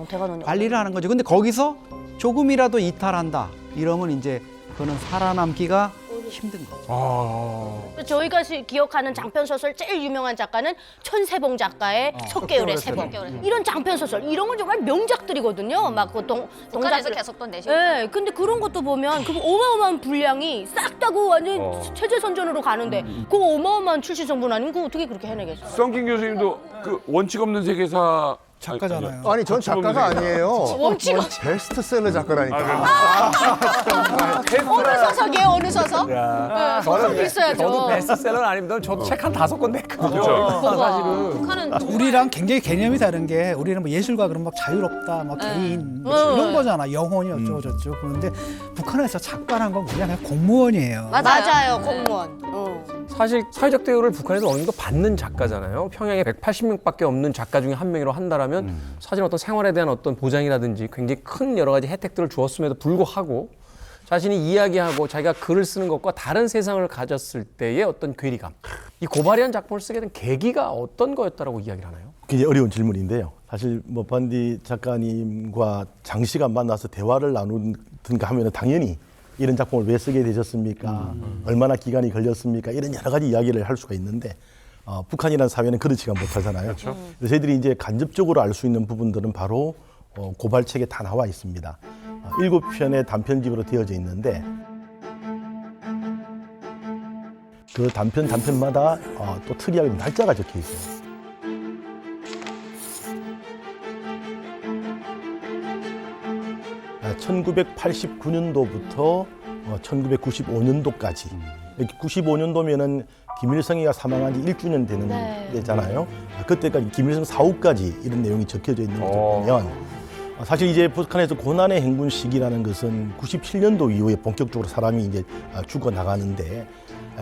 관리를 하는 거죠. 근데 거기서 조금이라도 이탈한다 이러면 이제 그거는 살아남기가 힘든 거죠. 저희가 기억하는 장편 소설 제일 유명한 작가는 천세봉 작가의 석계율의 세봉. 이런 장편 소설 이런 건 정말 명작들이거든요. 막 그 북한에서 계속 또 내시고. 네, 근데 그런 것도 보면 그 어마어마한 분량이 싹 다고 완전 체제 선전으로 가는데 그 어마어마한 출신 성분 아닌 거 어떻게 그렇게 해내겠어요? 썬킴 교수님도 그 원칙 없는 세계사 작가잖아요. 아니 전 작가가 아니에요. 원칙 베스트셀러 작가라니까. 어느 서석이에요? 어느 서석? 서석 있어야죠. 저도 베스트셀러는 아닙니다. 저도 책 한 5권 냈거든요. 북한은 우리랑 굉장히 개념이 다른 게, 우리는 뭐 예술가 그러면 막 자유롭다, 막 개인 이런 거잖아. 영혼이 어쩌고 저쩌고. 그런데 북한에서 작가란 건 그냥 공무원이에요. 맞아요, 공무원. 사실 사회적 대우를 북한에서 어느 정도 받는 작가잖아요. 평양에 180명밖에 없는 작가 중에 한 명이라고 한다라면 사실 어떤 생활에 대한 어떤 보장이라든지 굉장히 큰 여러 가지 혜택들을 주었음에도 불구하고 자신이 이야기하고 자기가 글을 쓰는 것과 다른 세상을 가졌을 때의 어떤 괴리감, 이 고발이한 작품을 쓰게 된 계기가 어떤 거였다라고 이야기를 하나요? 굉장히 어려운 질문인데요. 사실 뭐 반디 작가님과 장시간 만나서 대화를 나누든가 하면 당연히 이런 작품을 왜 쓰게 되셨습니까? 얼마나 기간이 걸렸습니까? 이런 여러 가지 이야기를 할 수가 있는데 북한이라는 사회는 그렇지가 못하잖아요. 그래서 저희들이 이제 간접적으로 알 수 있는 부분들은 바로 고발책에 다 나와 있습니다. 7편의 단편집으로 되어져 있는데 그 단편마다 또 특이하게 날짜가 적혀 있어요. 1989년도부터 1995년도까지. 95년도면은 김일성이가 사망한 지 1주년 되는 때잖아요. 그때까지 김일성 사후까지 이런 내용이 적혀져 있는 것을 보면 사실 이제 북한에서 고난의 행군 시기라는 것은 97년도 이후에 본격적으로 사람이 이제 죽어 나가는데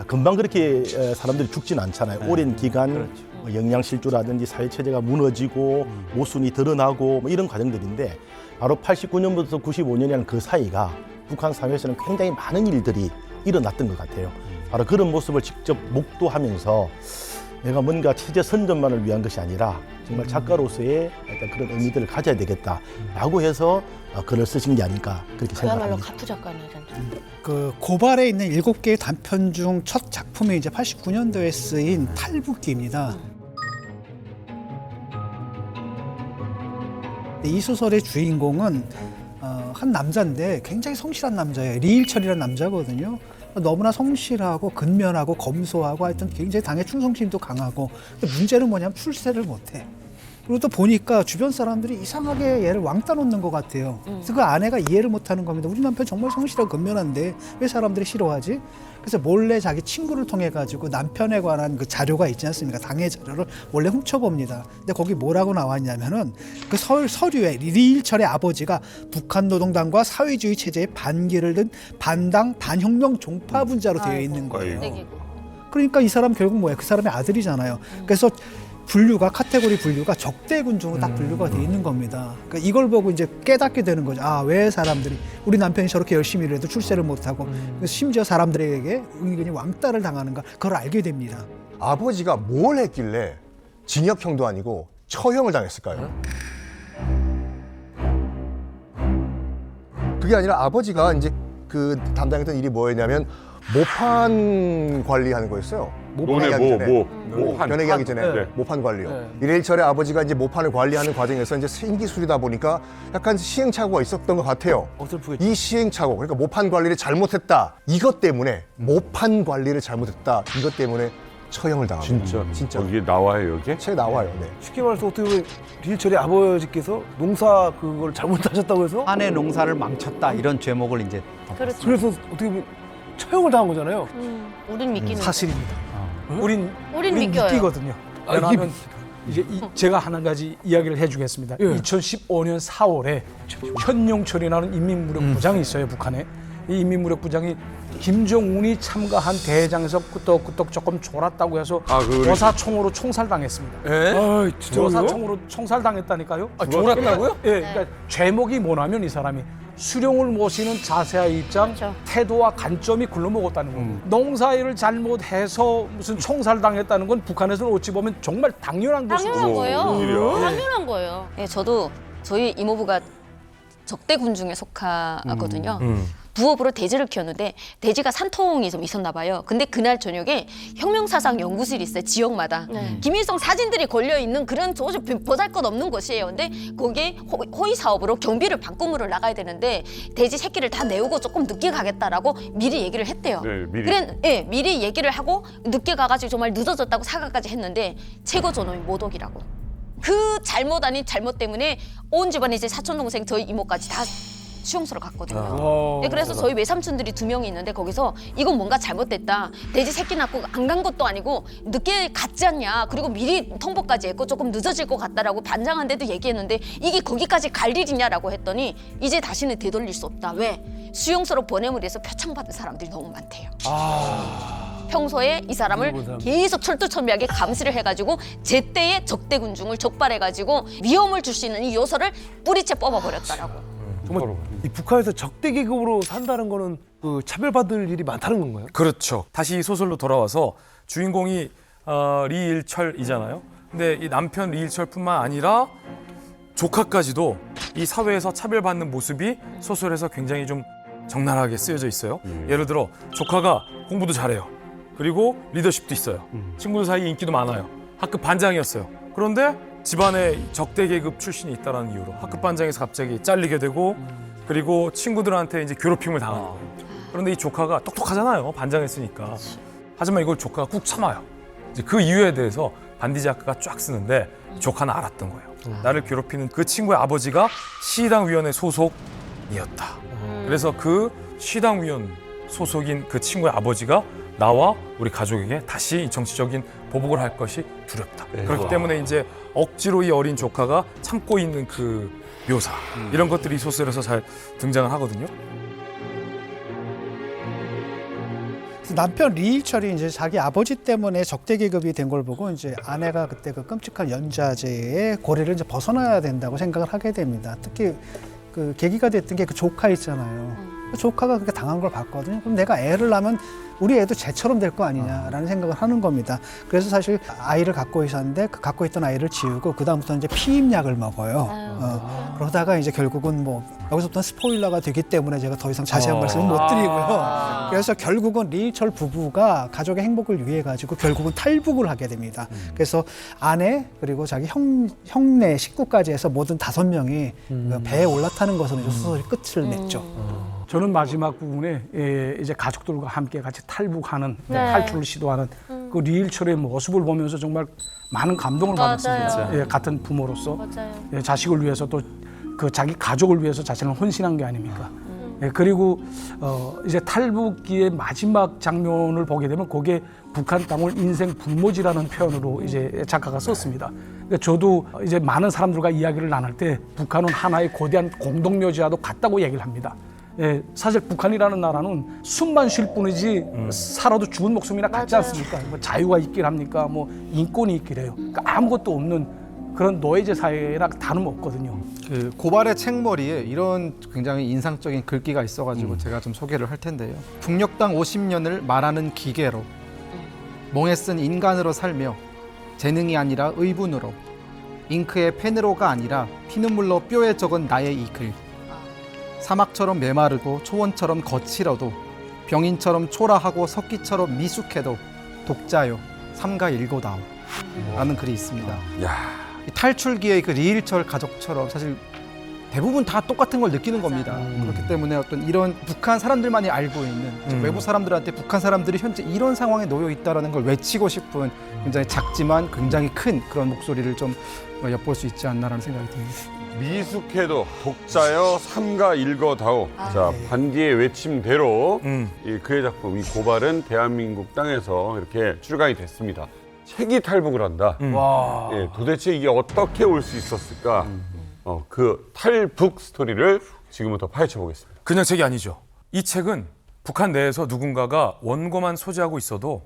금방 그렇게 사람들이 죽진 않잖아요. 오랜 기간 뭐 영양실조라든지 사회체제가 무너지고 모순이 드러나고 뭐 이런 과정들인데 바로 89년부터 95년이라는 그 사이가 북한 사회에서는 굉장히 많은 일들이 일어났던 것 같아요. 바로 그런 모습을 직접 목도하면서 내가 뭔가 체제 선전만을 위한 것이 아니라 정말 작가로서의 어떤 그런 의미들을 가져야 되겠다라고 해서 글을 쓰신 게 아닐까 그렇게 그야말로 생각합니다. 가프 작가네. 그 고발에 있는 7개의 단편 중 첫 작품이 이제 89년도에 쓰인 탈북기입니다. 이 소설의 주인공은 한 남자인데 굉장히 성실한 남자예요. 리일철이라는 남자거든요. 너무나 성실하고 근면하고 검소하고 하여튼 굉장히 당의 충성심도 강하고 근데 문제는 뭐냐면 출세를 못해. 그리고 또 보니까 주변 사람들이 이상하게 얘를 왕따 놓는 것 같아요. 그래서 그 아내가 이해를 못하는 겁니다. 우리 남편 정말 성실하고 근면한데 왜 사람들이 싫어하지? 그래서 몰래 자기 친구를 통해 가지고 남편에 관한 그 자료가 있지 않습니까? 당의 자료를 몰래 훔쳐봅니다. 근데 거기 뭐라고 나왔냐면은 그 서류에 리일철의 아버지가 북한 노동당과 사회주의 체제의 반기를 든 반당 반혁명 종파분자로 되어 있는 거예요. 그러니까 이 사람 결국 뭐예요? 그 사람의 아들이잖아요. 그래서 분류가 카테고리 분류가 적대군중으로 딱 분류가 돼 있는 겁니다. 그러니까 이걸 보고 이제 깨닫게 되는 거죠. 아, 왜 사람들이 우리 남편이 저렇게 열심히 일해도 출세를 못하고 심지어 사람들에게 은근히 왕따를 당하는가 그걸 알게 됩니다. 아버지가 뭘 했길래 징역형도 아니고 처형을 당했을까요? 그게 아니라 아버지가 이제 그 담당했던 일이 뭐였냐면 모판 관리하는 거였어요. 변액하기 전에 모판 관리요. 이래일철의 아버지가 이제 모판을 관리하는 과정에서 이제 생기술이다 보니까 약간 시행착오가 있었던 것 같아요. 이 시행착오, 그러니까 모판 관리를 잘못했다. 이것 때문에 모판 관리를 잘못했다. 이것 때문에 처형을 당합니다. 진짜. 여기 나와요, 여기? 책에 나와요. 네. 쉽게 말해서 어떻게 보면 리일철의 아버지께서 농사 그걸 잘못하셨다고 해서 한해 농사를 망쳤다 이런 제목을 이제 그렇죠. 그래서 어떻게 보면 처형을 당한 거잖아요. 우린 믿기는 사실입니다. 우린 믿겨요. 믿기거든요. 왜냐하면 이제 제가 한 가지 이야기를 해주겠습니다. 2015년 4월에 현용철이라는 인민무력부장이 있어요, 북한에. 이 인민무력부장이 김정운이 참가한 대회장에서 끄떡끄떡 조금 졸았다고 해서 여사총으로 총살당했습니다. 여사총으로 총살당했다니까요. 졸았다고요? 예, 그러니까 죄목이 뭐냐면 이 사람이 수령을 모시는 자세와 입장, 태도와 관점이 글러먹었다는 겁니다. 농사일을 잘못해서 무슨 총살당했다는 건 북한에서는 어찌 보면 정말 당연한 것이고. 당연한 거예요. 당연한 거예요. 네, 저도 저희 이모부가 적대 군중에 속하거든요. 부업으로 돼지를 키웠는데 돼지가 산통이 좀 있었나 봐요. 근데 그날 저녁에 혁명사상 연구실이 있어요. 지역마다. 김일성 사진들이 걸려있는 그런 보잘것없는 곳이에요. 근데 거기에 호의 사업으로 경비를 방공으로 나가야 되는데 돼지 새끼를 다 내오고 조금 늦게 가겠다라고 미리 얘기를 했대요. 네, 미리 얘기를 하고 늦게 가가지고 정말 늦어졌다고 사과까지 했는데 최고 존엄이 모독이라고. 그 잘못 아닌 잘못 때문에 온 집안이 이제 사촌 동생 저희 이모까지 다 수용소로 갔거든요. 네, 그래서 저희 외삼촌들이 2명이 있는데 거기서 이건 뭔가 잘못됐다. 돼지 새끼 낳고 안 간 것도 아니고 늦게 갔지 않냐. 그리고 미리 통보까지 했고 조금 늦어질 것 같다라고 반장한테도 얘기했는데 이게 거기까지 갈 일이냐라고 했더니 이제 다시는 되돌릴 수 없다. 왜? 수용소로 보냄을 위해서 표창받은 사람들이 너무 많대요. 평소에 이 사람을 계속 철두철미하게 감시를 해가지고 제때에 적대 군중을 적발해가지고 위험을 줄 수 있는 이 요소를 뿌리채 뽑아버렸다라고. 정말 이 북한에서 적대 계급으로 산다는 거는 그 차별받을 일이 많다는 건가요? 그렇죠. 다시 이 소설로 돌아와서 주인공이 리일철이잖아요. 근데 이 남편 리일철뿐만 아니라 조카까지도 이 사회에서 차별받는 모습이 소설에서 굉장히 좀 적나라하게 쓰여져 있어요. 예를 들어 조카가 공부도 잘해요. 그리고 리더십도 있어요. 친구들 사이에 인기도 많아요. 학급 반장이었어요. 그런데 집안에 적대 계급 출신이 있다는 이유로 학급 반장에서 갑자기 잘리게 되고 그리고 친구들한테 이제 괴롭힘을 당하는 거예요. 그런데 이 조카가 똑똑하잖아요. 반장했으니까. 하지만 이걸 조카가 꾹 참아요. 이제 그 이유에 대해서 반디 작가가 쫙 쓰는데 조카는 알았던 거예요. 나를 괴롭히는 그 친구의 아버지가 시당위원회 소속이었다. 그래서 그 시당위원 소속인 그 친구의 아버지가 나와 우리 가족에게 다시 이 정치적인 보복을 할 것이 두렵다. 그렇기 때문에 이제 억지로 이 어린 조카가 참고 있는 그 묘사 이런 것들이 이 소설에서 잘 등장을 하거든요. 남편 리일철이 이제 자기 아버지 때문에 적대 계급이 된 걸 보고 이제 아내가 그때 그 끔찍한 연좌제의 고리를 이제 벗어나야 된다고 생각을 하게 됩니다. 특히 그 계기가 됐던 게 그 조카 있잖아요. 그 조카가 그렇게 당한 걸 봤거든요. 그럼 내가 애를 낳으면 우리 애도 쟤처럼 될 거 아니냐라는 생각을 하는 겁니다. 그래서 사실 아이를 갖고 있었는데 그 갖고 있던 아이를 지우고 그 다음부터 이제 피임약을 먹어요. 그러다가 이제 결국은 뭐 여기서부터 스포일러가 되기 때문에 제가 더 이상 자세한 말씀을 못 드리고요. 그래서 결국은 리일철 부부가 가족의 행복을 위해 가지고 결국은 탈북을 하게 됩니다. 그래서 아내 그리고 자기 형네 식구까지 해서 모든 5명이 그 배에 올라타는 것으로 이제 소설이 끝을 맺죠. 저는 마지막 부분에 이제 가족들과 함께 같이 탈북하는 네. 탈출을 시도하는 그 리일철의 모습을 보면서 정말 많은 감동을 맞아요. 받았습니다. 예, 같은 부모로서 맞아요. 예, 자식을 위해서 또 그 자기 가족을 위해서 자신을 헌신한 게 아닙니까? 예, 그리고 이제 탈북기의 마지막 장면을 보게 되면 거기에 북한 땅을 인생 분모지라는 표현으로 이제 작가가 썼습니다. 그러니까 저도 이제 많은 사람들과 이야기를 나눌 때 북한은 하나의 거대한 공동묘지와도 같다고 얘기를 합니다. 예, 사실 북한이라는 나라는 숨만 쉴 뿐이지 살아도 죽은 목숨이나 같지 않습니까? 뭐 자유가 있길 합니까? 뭐 인권이 있길 해요. 그러니까 아무것도 없는 그런 노예제 사회랑 다름없거든요. 그 고발의 책머리에 이런 굉장히 인상적인 글귀가 있어가지고 제가 좀 소개를 할 텐데요. 북녘땅 50년을 말하는 기계로 몽에 쓴 인간으로 살며 재능이 아니라 의분으로 잉크의 펜으로가 아니라 피눈물로 뼈에 적은 나의 이 글. 사막처럼 메마르고 초원처럼 거칠어도 병인처럼 초라하고 석기처럼 미숙해도 독자요 삼가 읽고다오 라는 글이 있습니다. 이 탈출기의 그 리일철 가족처럼 사실 대부분 다 똑같은 걸 느끼는 겁니다. 그렇기 때문에 어떤 이런 북한 사람들만이 알고 있는 외부 사람들한테 북한 사람들이 현재 이런 상황에 놓여 있다는 걸 외치고 싶은 굉장히 작지만 굉장히 큰 그런 목소리를 좀 엿볼 수 있지 않나라는 생각이 듭니다. 미숙해도 독자여 삼가 읽어다오. 자, 반디의 외침대로 이 그의 작품 이 고발은 대한민국 땅에서 이렇게 출간이 됐습니다. 책이 탈북을 한다. 와. 예, 도대체 이게 어떻게 올 수 있었을까? 그 탈북 스토리를 지금부터 파헤쳐 보겠습니다. 그냥 책이 아니죠. 이 책은 북한 내에서 누군가가 원고만 소지하고 있어도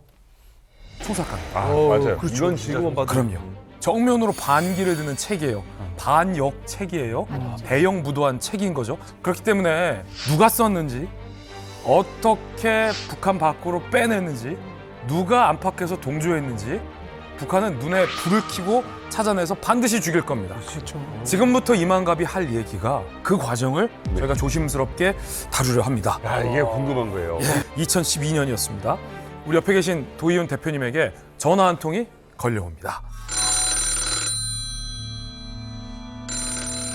총사합니다. 맞아요. 그렇죠. 이건 지금은 봐도 그럼요. 정면으로 반기를 드는 책이에요. 반역 책이에요. 대형 무도한 책인 거죠. 그렇기 때문에 누가 썼는지, 어떻게 북한 밖으로 빼냈는지, 누가 안팎에서 동조했는지 북한은 눈에 불을 켜고 찾아내서 반드시 죽일 겁니다. 그렇죠. 지금부터 이만갑이 할 얘기가 그 과정을 저희가 조심스럽게 다루려 합니다. 야, 이게 궁금한 거예요. 2012년이었습니다. 우리 옆에 계신 도의원 대표님에게 전화 한 통이 걸려옵니다.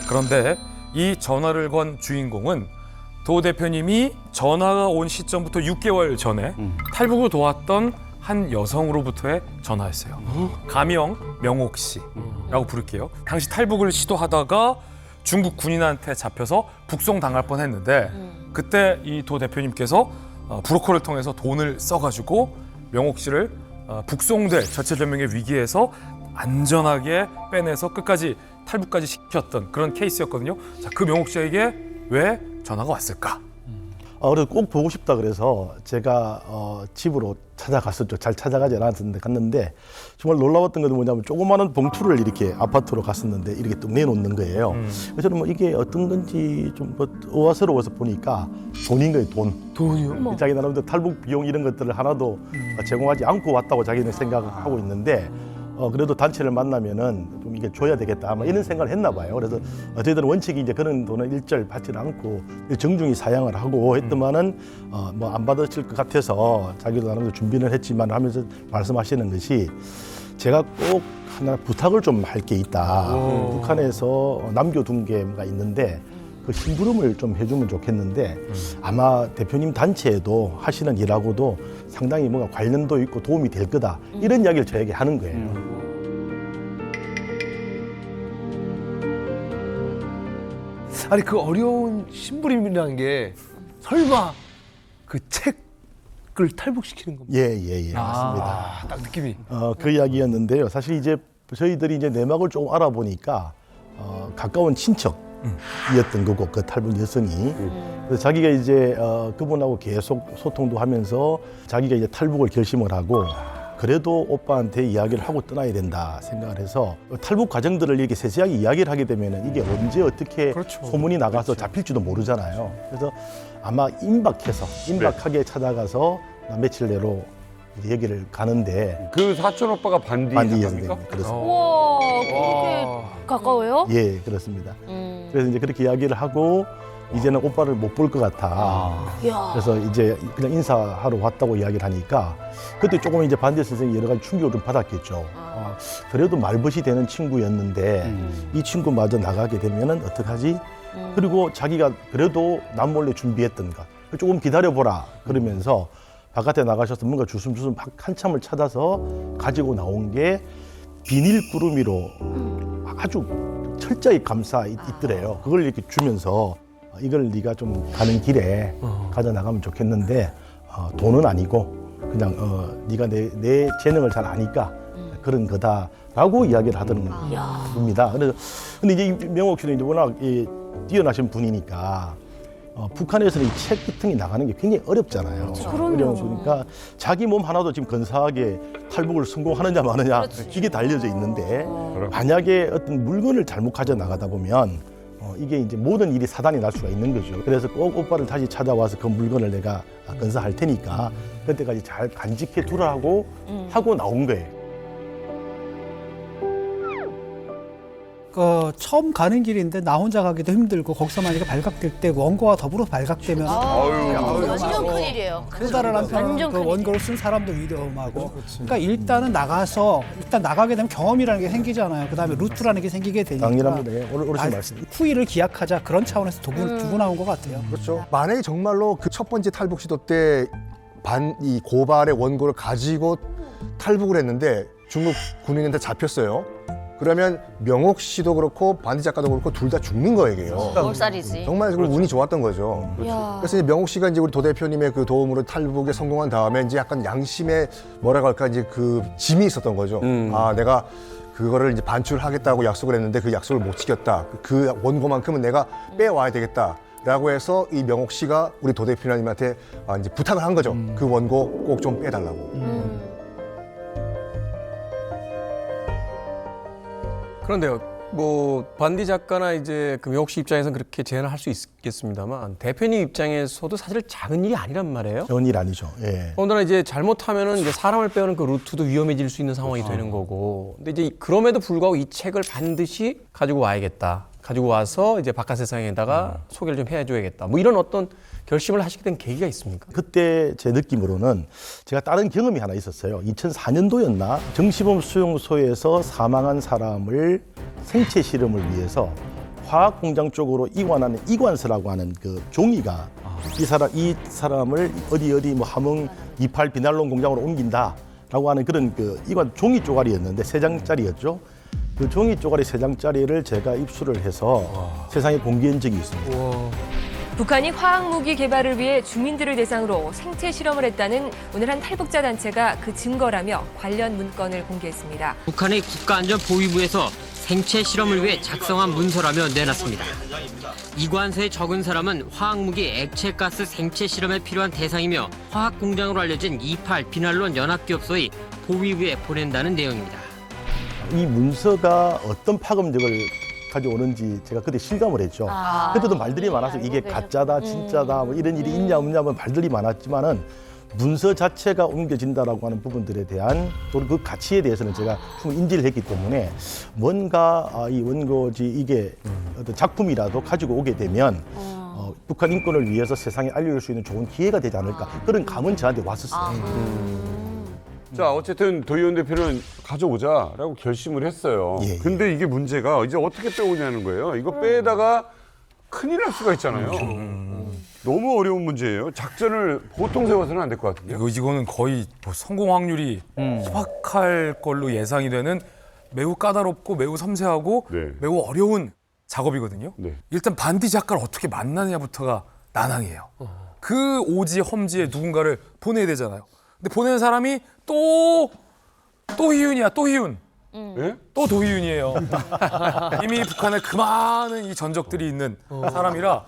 그런데 이 전화를 건 주인공은 도 대표님이 전화가 온 시점부터 6개월 전에 탈북을 도왔던 한 여성으로부터의 전화였어요. 가명 명옥 씨라고 부를게요. 당시 탈북을 시도하다가 중국 군인한테 잡혀서 북송당할 뻔했는데 그때 이 도 대표님께서 브로커를 통해서 돈을 써가지고 명옥 씨를 북송될 절체절명의 위기에서 안전하게 빼내서 끝까지 탈북까지 시켰던 그런 케이스였거든요. 자, 그 명옥 씨에게 왜 전화가 왔을까? 그래서 꼭 보고 싶다 그래서 제가 집으로 찾아갔었죠. 잘 찾아가지 않았는데 갔는데 정말 놀라웠던 것은 뭐냐면 조그마한 봉투를 이렇게 아파트로 갔었는데 이렇게 뚝 내놓는 거예요. 그래서 저는 뭐 이게 어떤 건지 좀 뭐 의아스러워서 보니까 돈인 거예요. 돈이요? 자기 나름대로 탈북 비용 이런 것들을 하나도 제공하지 않고 왔다고 자기는 생각하고 있는데 그래도 단체를 만나면은 좀 이게 줘야 되겠다 아마 이런 생각을 했나 봐요. 그래서 저희들은 원칙이 이제 그런 돈을 일절 받지는 않고 정중히 사양을 하고 했더만은 뭐 안 받으실 것 같아서 자기도 나름대로 준비를 했지만 하면서 말씀하시는 것이 제가 꼭 하나 부탁을 좀 할 게 있다. 북한에서 남겨둔 게가 있는데 그 심부름을 좀 해주면 좋겠는데 아마 대표님 단체에도 하시는 일하고도 상당히 뭔가 관련도 있고 도움이 될 거다 이런 이야기를 저에게 하는 거예요. 아니 그 어려운 심부름이라는 게 설마 그 책을 탈북시키는 겁니까? 예, 맞습니다. 딱 느낌이. 그 이야기였는데요. 사실 이제 저희들이 이제 내막을 조금 알아보니까 가까운 친척이었던 거고 그 탈북 여성이 그래서 자기가 이제 그분하고 계속 소통도 하면서 자기가 이제 탈북을 결심을 하고 그래도 오빠한테 이야기를 하고 떠나야 된다 생각을 해서 탈북 과정들을 이렇게 세세하게 이야기를 하게 되면 이게 언제 어떻게 소문이 나가서 잡힐지도 모르잖아요. 그래서 아마 임박하게 찾아가서 며칠 내로 얘기를 가는데 그 사촌 오빠가 반디 여성입니다. 그렇습니다. 와, 그렇게 가까워요? 예, 그렇습니다. 그래서 이제 그렇게 이야기를 하고 이제는 오빠를 못 볼 것 같아. 야. 그래서 이제 그냥 인사하러 왔다고 이야기를 하니까 그때 조금 이제 반대 선생이 여러 가지 충격을 좀 받았겠죠. 그래도 말벗이 되는 친구였는데 이 친구마저 나가게 되면은 어떡하지? 그리고 자기가 그래도 남몰래 준비했던 것 조금 기다려보라 그러면서 바깥에 나가셔서 뭔가 주섬주섬 한참을 찾아서 가지고 나온 게 비닐 구루미로 아주 철저히 감싸 있더래요. 그걸 이렇게 주면서 이걸 네가 좀 가는 길에 가져 나가면 좋겠는데 돈은 아니고 그냥 네가 내 재능을 잘 아니까 그런 거다라고 이야기를 하더는 겁니다. 그래서 근데 이제 명옥 씨는 이제 워낙 뛰어나신 분이니까 북한에서는 이 책 같은 게 나가는 게 굉장히 어렵잖아요. 어려우니까 자기 몸 하나도 지금 근사하게 탈북을 성공하느냐 마느냐 이게 달려져 있는데 만약에 어떤 물건을 잘못 가져 나가다 보면 이게 이제 모든 일이 사단이 날 수가 있는 거죠. 그래서 꼭 오빠를 다시 찾아와서 그 물건을 내가 건사할 테니까 그때까지 잘 간직해 두라고 하고 나온 거예요. 처음 가는 길인데 나 혼자 가기도 힘들고 거기서 만약에 발각될 때 원고와 더불어 발각되면 완전 큰일이에요. 또 다른 한편 완전 그 큰일. 원고를 쓴 사람도 위험하고 그러니까 일단은 일단 나가게 되면 경험이라는 게 생기잖아요. 그다음에 루트라는 게 생기게 되니까 당연합니다. 예, 오르신 말씀. 후일을 기약하자 그런 차원에서 두 나온 것 같아요. 그렇죠. 만약에 정말로 그 첫 번째 탈북 시도 때 이 고발의 원고를 가지고 탈북을 했는데 중국 군인한테 잡혔어요. 그러면 명옥 씨도 그렇고 반디 작가도 그렇고 둘 다 죽는 거예요. 몰살이지. 정말 운이 좋았던 거죠. 그래서 이제 명옥 씨가 이제 우리 도 대표님의 그 도움으로 탈북에 성공한 다음에 이제 약간 양심의 뭐라고 할까 이제 그 짐이 있었던 거죠. 아 내가 그거를 이제 반출하겠다고 약속을 했는데 그 약속을 못 지켰다. 그 원고만큼은 내가 빼와야 되겠다. 라고 해서 이 명옥 씨가 우리 도 대표님한테 이제 부탁을 한 거죠. 그 원고 꼭 좀 빼달라고. 그런데요, 뭐 반디 작가나 이제 그 명옥 씨 입장에서는 그렇게 제안을 할 수 있겠습니다만 대표님 입장에서도 사실 작은 일이 아니란 말이에요. 좋은 일 아니죠. 예. 더군다나 이제 잘못하면은 이제 사람을 빼오는 그 루트도 위험해질 수 있는 상황이 되는 거고. 근데 이제 그럼에도 불구하고 이 책을 반드시 가지고 와야겠다. 가지고 와서 이제 바깥 세상에다가 소개를 좀 해줘야겠다. 뭐 이런 어떤 결심을 하시게 된 계기가 있습니까? 그때 제 느낌으로는 제가 다른 경험이 하나 있었어요. 2004년도였나 정시범 수용소에서 사망한 사람을 생체 실험을 위해서 화학 공장 쪽으로 이관하는 이관서라고 하는 그 종이가 이 사람을 어디 뭐 함흥 28 비날론 공장으로 옮긴다라고 하는 그런 그 이관 종이 쪼가리였는데 3장짜리였죠. 그 종이 쪼가리 3장짜리를 제가 입수를 해서 세상에 공개한 적이 있습니다. 북한이 화학무기 개발을 위해 주민들을 대상으로 생체 실험을 했다는 오늘 한 탈북자 단체가 그 증거라며 관련 문건을 공개했습니다. 북한의 국가안전보위부에서 생체 실험을 위해 작성한 문서라며 내놨습니다. 이관서에 적은 사람은 화학무기 액체가스 생체 실험에 필요한 대상이며 화학공장으로 알려진 28 비날론 연합기업소의 보위부에 보낸다는 내용입니다. 이 문서가 어떤 파급력을 가져오는지 제가 그때 실감을 했죠. 그때도 말들이 많아서 이게 가짜다, 진짜다, 뭐 이런 일이 있냐 없냐 뭐 말들이 많았지만은 문서 자체가 옮겨진다라고 하는 부분들에 대한 또 그 가치에 대해서는 제가 충분히 인지를 했기 때문에 뭔가 이 원고지 이게 어떤 작품이라도 가지고 오게 되면 북한 인권을 위해서 세상에 알려줄 수 있는 좋은 기회가 되지 않을까 그런 감은 저한테 왔었어요. 자, 어쨌든 도의원 대표는 가져오자라고 결심을 했어요. 근데 이게 문제가 이제 어떻게 빼오냐는 거예요. 이거 빼다가 큰일 날 수가 있잖아요. 너무 어려운 문제예요. 작전을 보통 세워서는 안 될 것 같은데요. 이거는 거의 뭐 성공 확률이 수박할 걸로 예상이 되는 매우 까다롭고 매우 섬세하고 매우 어려운 작업이거든요. 일단 반디 작가를 어떻게 만나느냐부터가 난항이에요. 그 오지 험지에 누군가를 보내야 되잖아요. 근데 보내는 사람이 또 희윤이야, 또 희윤. 또 도희윤이에요. 이미 북한에 그 많은 이 전적들이 있는 사람이라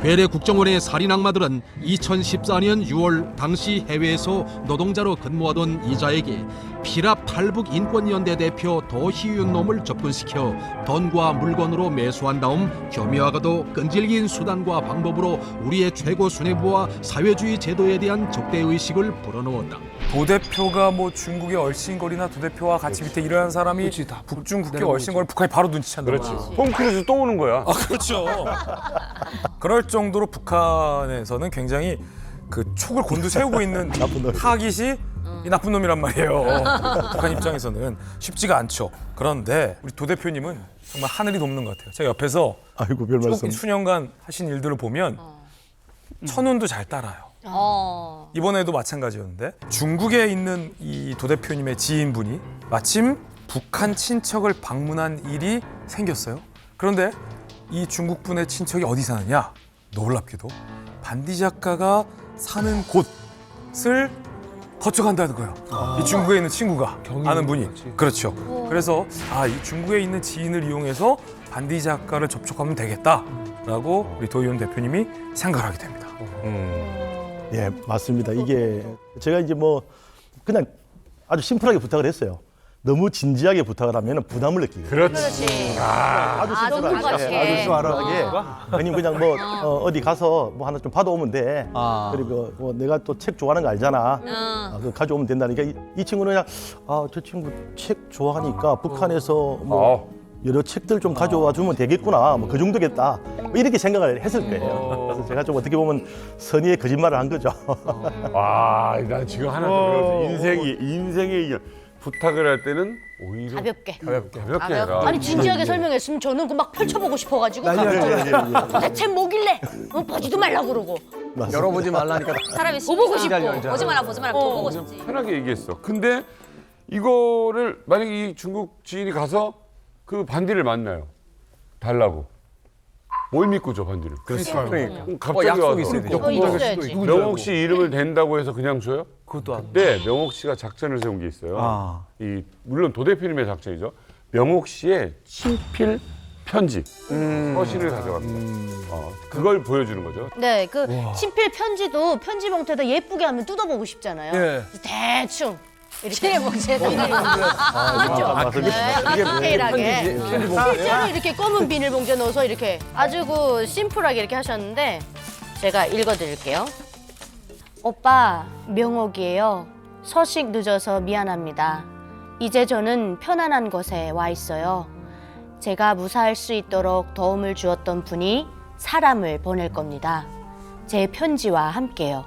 괴뢰 국정원의 살인 악마들은 2014년 6월 당시 해외에서 노동자로 근무하던 이자에게 피랍 탈북인권연대 대표 도희윤 놈을 접근시켜 돈과 물건으로 매수한 다음 교묘하고도 끈질긴 수단과 방법으로 우리의 최고 수뇌부와 사회주의 제도에 대한 적대의식을 불어넣었다. 도 대표가 뭐 중국의 얼씬거리나 도 대표와 같이 밑에 일하는 사람이 북중 국교 얼씬거리 북한이 바로 눈치챈다. 그렇지. 홈 크루즈 또 오는 거야. 그렇죠. 그럴 정도로 북한에서는 굉장히 그 촉을 곤두세우고 있는 타깃이 이 나쁜 놈이란 말이에요. 북한 입장에서는 쉽지가 않죠. 그런데 우리 도 대표님은 정말 하늘이 돕는 것 같아요. 제가 옆에서 아이고 별 말씀. 수년간 하신 일들을 보면 천운도 잘 따라요. 이번에도 마찬가지였는데 중국에 있는 이 도 대표님의 지인분이 마침 북한 친척을 방문한 일이 생겼어요. 그런데 이 중국 분의 친척이 어디 사느냐? 놀랍게도 반디 작가가 사는 곳을 거쳐간다는 거예요. 이 중국에 있는 친구가 아는 분이. 그렇죠. 그래서 이 중국에 있는 지인을 이용해서 반디 작가를 접촉하면 되겠다라고 우리 도희윤 대표님이 생각을 하게 됩니다. 예, 맞습니다. 이게 제가 이제 뭐 그냥 아주 심플하게 부탁을 했어요. 너무 진지하게 부탁을 하면 부담을 느끼게. 그렇지. 아주 심플하게. 아주 수월하게. 아니면 그냥 뭐 어디 가서 뭐 하나 좀 받아오면 돼. 그리고 뭐 내가 또 책 좋아하는 거 알잖아. 그거 가져오면 된다니까 이 친구는 그냥 저 친구 책 좋아하니까 북한에서 뭐 여러 책들 좀 가져와 주면 되겠구나. 뭐 그 정도겠다. 뭐 이렇게 생각을 했을 거예요. 그래서 제가 좀 어떻게 보면 선의의 거짓말을 한 거죠. 와, 난 지금 하나 더 인생의 이견. 부탁을 할 때는 오히려 가볍게 해라. 아니 진지하게 설명했으면 저는 그 막 펼쳐보고 싶어가지고 도대체 뭐길래 보지도 말라 그러고 열어보지 말라니까 사람이 보고 싶고 보지 마라 더 보고 싶지. 편하게 얘기했어. 근데 이거를 만약에 이 중국 지인이 가서 그 반디를 만나요. 달라고. 뭘 믿고 줘 반디를? 그러니까. 갑자기 약속이 와서 있어야지. 명옥 씨 이름을 댄다고 해서 그냥 줘요? 그것도 안 네, 명옥 씨가 작전을 세운 게 있어요. 물론 도 대표님의 작전이죠. 명옥 씨의 친필 편지, 서신을 가져갑니다. 그걸 보여주는 거죠. 네, 그 친필 편지도 편지 봉투에다 예쁘게 하면 뜯어보고 싶잖아요. 예. 대충 이렇게 그렇죠? 그게 디테일하게 실제로 이렇게 검은 비닐봉지에 넣어서 이렇게 아주 그 심플하게 이렇게 하셨는데 제가 읽어드릴게요. 오빠, 명옥이에요. 서식 늦어서 미안합니다. 이제 저는 편안한 곳에 와 있어요. 제가 무사할 수 있도록 도움을 주었던 분이 사람을 보낼 겁니다. 제 편지와 함께요.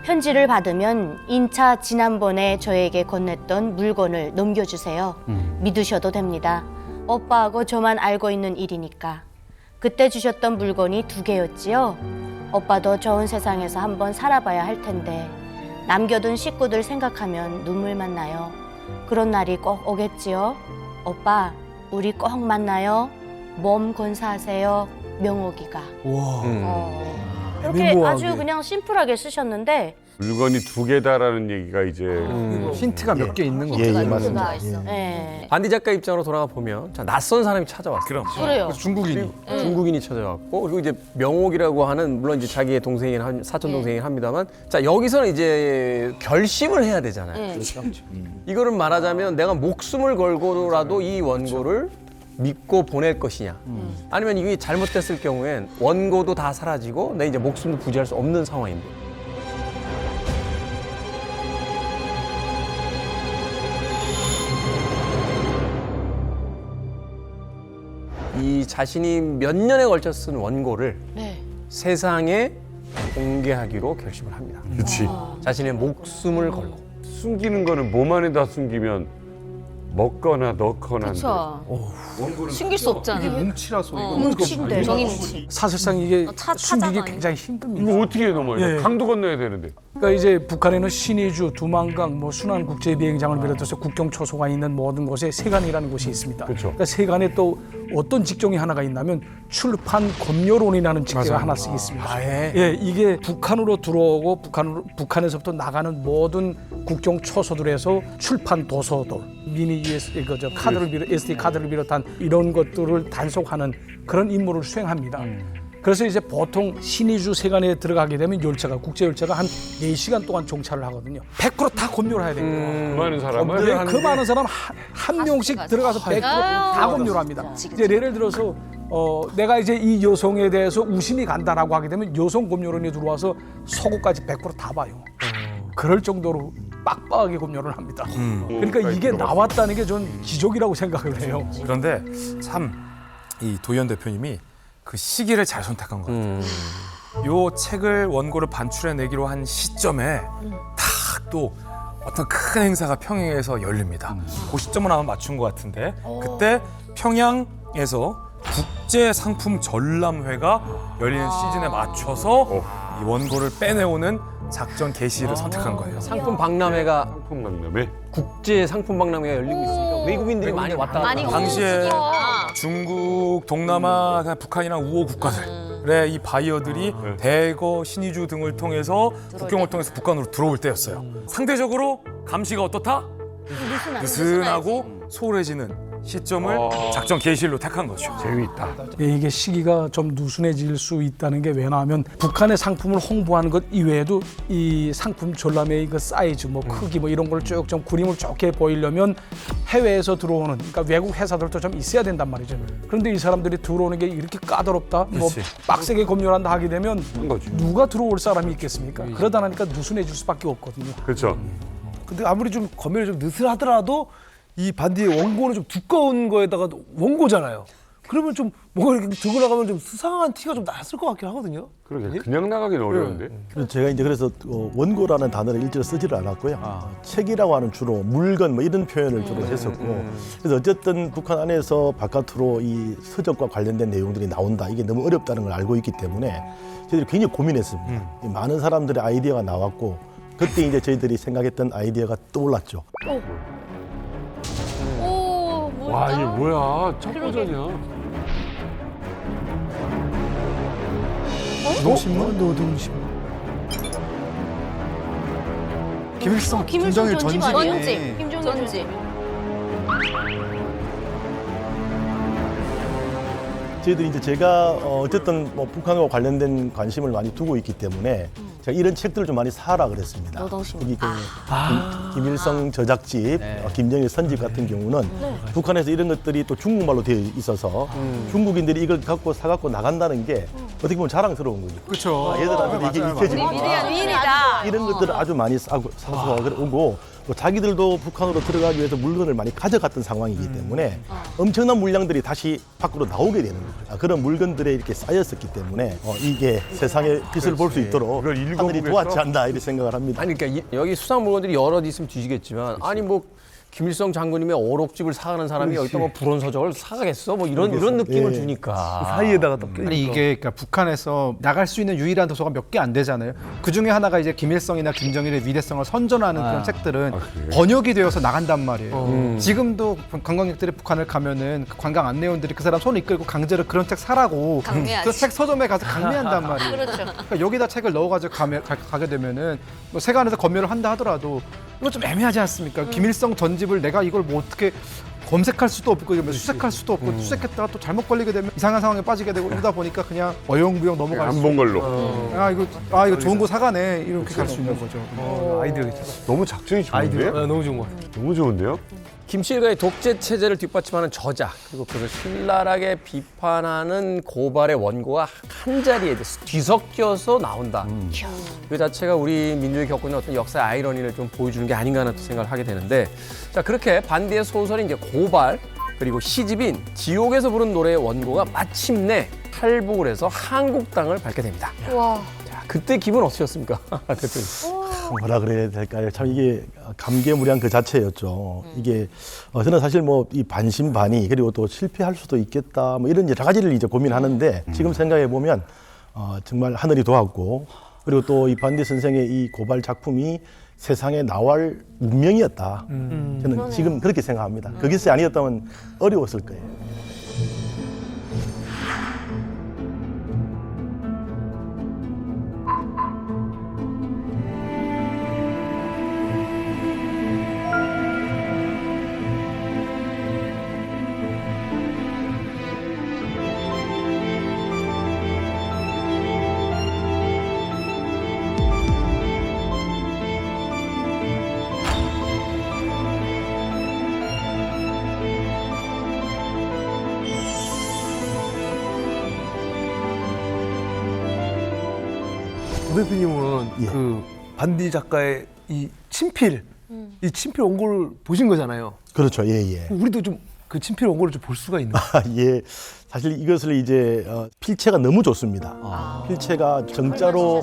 편지를 받으면 인차 지난번에 저에게 건넸던 물건을 넘겨주세요. 믿으셔도 됩니다. 오빠하고 저만 알고 있는 일이니까. 그때 주셨던 물건이 2개였지요. 오빠도 좋은 세상에서 한번 살아봐야 할 텐데 남겨둔 식구들 생각하면 눈물만 나요. 그런 날이 꼭 오겠지요. 오빠, 우리 꼭 만나요. 몸 건사하세요. 명옥이가. 이렇게 아주 그냥 심플하게 쓰셨는데 물건이 2개다라는 얘기가 이제 힌트가 몇 개 있는 거죠. 예, 맞습니다. 네. 반디 작가 입장으로 돌아가 보면 자, 낯선 사람이 찾아왔어요. 그래요. 중국인이 찾아왔고 그리고 이제 명옥이라고 하는 물론 이제 자기의 동생인 사촌 동생이긴 합니다만 자 여기서는 이제 결심을 해야 되잖아요. 그렇죠. 이거를 말하자면 내가 목숨을 걸고라도 이 원고를 믿고 보낼 것이냐 아니면 이게 잘못됐을 경우엔 원고도 다 사라지고 내 이제 목숨도 부지할 수 없는 상황인데 이 자신이 몇 년에 걸쳐 쓴 원고를 세상에 공개하기로 결심을 합니다. 그렇지. 자신의 목숨을 걸고. 숨기는 거는 몸 안에다 숨기면 먹거나 넣거나. 그렇죠. 숨길 수 없잖아. 이게 뭉치라서 이거 뭉치인데 정이 뭉치. 사실상 이게 숨기기 타잖아. 굉장히 힘듭니다. 이거 어떻게 넘어요? 예. 강도 건너야 되는데. 그러니까 이제 북한에는 신의주, 두만강, 뭐 순안 국제 비행장을 비롯해서 국경 초소가 있는 모든 곳에 세관이라는 곳이 있습니다. 그렇죠. 그러니까 세관에 또 어떤 직종이 하나가 있냐면 출판 검열원이라는 직제가 맞아요. 하나씩 있습니다. 아예? 예, 이게 북한으로 들어오고 북한에서부터 나가는 모든 국경 초소들에서 출판 도서들, 미니 카드를 비롯 SD 카드를 비롯한 이런 것들을 단속하는 그런 임무를 수행합니다. 그래서 이제 보통 신의주 세관에 들어가게 되면 열차가 국제 열차가 한 4시간 동안 종차를 하거든요. 100% 다 검열해야 됩니다. 그 많은 사람을? 예, 그 많은 사람 한 명씩 들어가서 100% 다 검열합니다. 이제 예를 들어서 내가 이제 이 여성에 대해서 의심이 간다라고 하게 되면 여성 검열원이 들어와서 속옷까지 100% 다 봐요. 그럴 정도로 빡빡하게 검열을 합니다. 그러니까 이게 나왔다는 게 전 기적이라고 생각을 해요. 그런데 참 이 도현 대표님이 그 시기를 잘 선택한 것 같아요. 요 책을 원고를 반출해내기로 한 시점에 탁 또 어떤 큰 행사가 평양에서 열립니다. 그 시점을 아마 맞춘 것 같은데 그때 평양에서 국제 상품 전람회가 열리는 시즌에 맞춰서 이 원고를 빼내오는 작전 개시를 선택한 거예요. 상품 박람회가 상품 박람회? 국제 상품 박람회가 열리고 있으니까 외국인들이 많이 왔다 갔다 하고. 당시에 중국, 동남아, 북한이랑 우호 국가들의 이 바이어들이 대거 신의주 등을 통해서 국경을 통해서 북한으로 들어올 때였어요. 상대적으로 감시가 어떻다? 느슨하고 소홀해지는 시점을 작전 개시로 택한 거죠. 재미있다. 예, 이게 시기가 좀 누순해질 수 있다는 게 왜냐하면 북한의 상품을 홍보하는 것 이외에도 이 상품 전람회의 그 사이즈, 뭐 크기, 뭐 이런 걸 쭉 좀 그림을 좋게 보이려면 해외에서 들어오는, 그러니까 외국 회사들도 좀 있어야 된단 말이죠. 그런데 이 사람들이 들어오는 게 이렇게 까다롭다, 뭐 그렇지. 빡세게 검열한다 하게 되면 누가 들어올 사람이 있겠습니까? 그러다 보니까 누순해질 수밖에 없거든요. 그렇죠. 근데 아무리 좀 검열이 좀 느슨하더라도 이 반디의 원고는 좀 두꺼운 거에다가 원고잖아요. 그러면 좀 뭔가 이렇게 들고 나가면 좀 수상한 티가 좀 났을 것 같긴 하거든요. 그러게 그냥 나가긴 어려운데. 제가 이제 그래서 원고라는 단어를 일절 쓰지를 않았고요. 책이라고 하는 주로 물건 뭐 이런 표현을 주로 했었고, 그래서 어쨌든 북한 안에서 바깥으로 이 서적과 관련된 내용들이 나온다. 이게 너무 어렵다는 걸 알고 있기 때문에 저희들이 굉장히 고민했습니다. 많은 사람들의 아이디어가 나왔고, 그때 이제 저희들이 생각했던 아이디어가 떠올랐죠. 오, 와, 이게 뭐야? 첫 버전이야. 노동신문? 노동신문. 김일성, 김정일 전집이네. 전집. 저희들이 이제 제가 어쨌든 뭐 북한과 관련된 관심을 많이 두고 있기 때문에 제가 이런 책들을 좀 많이 사라 그랬습니다. 노동신문. 여기 김일성 저작집, 김정일 선집 같은 경우는 북한에서 이런 것들이 또 중국말로 되어 있어서 중국인들이 이걸 사갖고 나간다는 게 어떻게 보면 자랑스러운 거죠. 그렇죠. 얘들한테 이게 익혀지고 위인이다. 이런 것들을 아주 많이 사서 오고 또 자기들도 북한으로 들어가기 위해서 물건을 많이 가져갔던 상황이기 때문에 엄청난 물량들이 다시 밖으로 나오게 되는 거죠. 그런 물건들에 이렇게 쌓였었기 때문에 이게 세상의 빛을 볼 수 있도록 하늘이 도왔지 않나 이렇게 생각을 합니다. 아니 그러니까 여기 수상 물건들이 여럿 있으면 뒤지겠지만 아니 뭐 김일성 장군님의 어록집을 사가는 사람이 여기다 뭐 불온 서적을 사가겠어? 뭐 이런 느낌을 주니까. 사이에다가 또 아니 이게 그러니까 북한에서 나갈 수 있는 유일한 도서가 몇 개 안 되잖아요. 그 중에 하나가 이제 김일성이나 김정일의 위대성을 선전하는 그런 책들은 번역이 되어서 나간단 말이에요. 지금도 관광객들이 북한을 가면은 그 관광 안내원들이 그 사람 손을 이끌고 강제로 그런 책 사라고 그 책 서점에 가서 강매한단 말이에요. 그렇죠. 그러니까 여기다 책을 넣어가지고 가게 되면은 뭐 세관에서 검열을 한다 하더라도 이거 좀 애매하지 않습니까? 김일성 전집을 내가 이걸 뭐 어떻게 검색할 수도 없고 수색할 수도 없고 수색했다가 또 잘못 걸리게 되면 이상한 상황에 빠지게 되고 이러다 보니까 그냥 어영부영 넘어갈 수 안 본 걸로. 이거 좋은 거 사가네 이렇게 갈 수 있는 거죠. 아이디어 너무 작전이 좋은데? 아이디어 너무 좋은 것 같아요. 너무 좋은데요? 김씨 일가의 독재 체제를 뒷받침하는 저자 그리고 그를 신랄하게 비판하는 고발의 원고가 한 자리에 뒤섞여서 나온다. 그 자체가 우리 민족이 겪고 있는 어떤 역사의 아이러니를 좀 보여주는 게 아닌가 하는 생각을 하게 되는데, 자 그렇게 반디의 소설이 이제 고발 그리고 시집인 지옥에서 부른 노래의 원고가 마침내 탈북을 해서 한국 땅을 밟게 됩니다. 와. 자 그때 기분 어떠셨습니까, 대표님? 뭐라 그래야 될까요? 참 이게 감개무량 그 자체였죠. 이게 저는 사실 뭐 이 반신반의 그리고 또 실패할 수도 있겠다 뭐 이런 여러 가지를 이제 고민하는데 지금 생각해 보면 정말 하늘이 도왔고 그리고 또 이 반디 선생의 이 고발 작품이 세상에 나올 운명이었다. 저는 그러네요. 지금 그렇게 생각합니다. 그 것이 아니었다면 어려웠을 거예요. 도 대표님은 그 반디 작가의 이 친필, 이 친필 원고를 보신 거잖아요. 그렇죠. 예, 예. 우리도 좀 그 친필 원고를 좀 볼 수가 있나요? 예. 사실 이것을 이제 필체가 너무 좋습니다. 필체가 정자로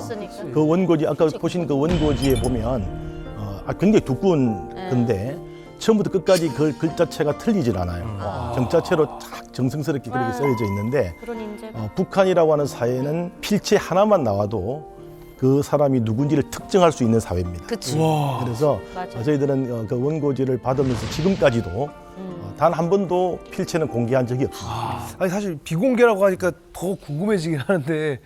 그 원고지 아까 보신 그 원고지에 보면 굉장히 두꺼운 건데 처음부터 끝까지 그 글자체가 틀리질 않아요. 정자체로 딱 정성스럽게 그렇게 써져 있는데 북한이라고 하는 사회는 필체 하나만 나와도 그 사람이 누군지를 특정할 수 있는 사회입니다. 그치. 그래서 저희들은 그 원고지를 받으면서 지금까지도 단 한 번도 필체는 공개한 적이 없습니다. 아니 사실 비공개라고 하니까 더 궁금해지긴 하는데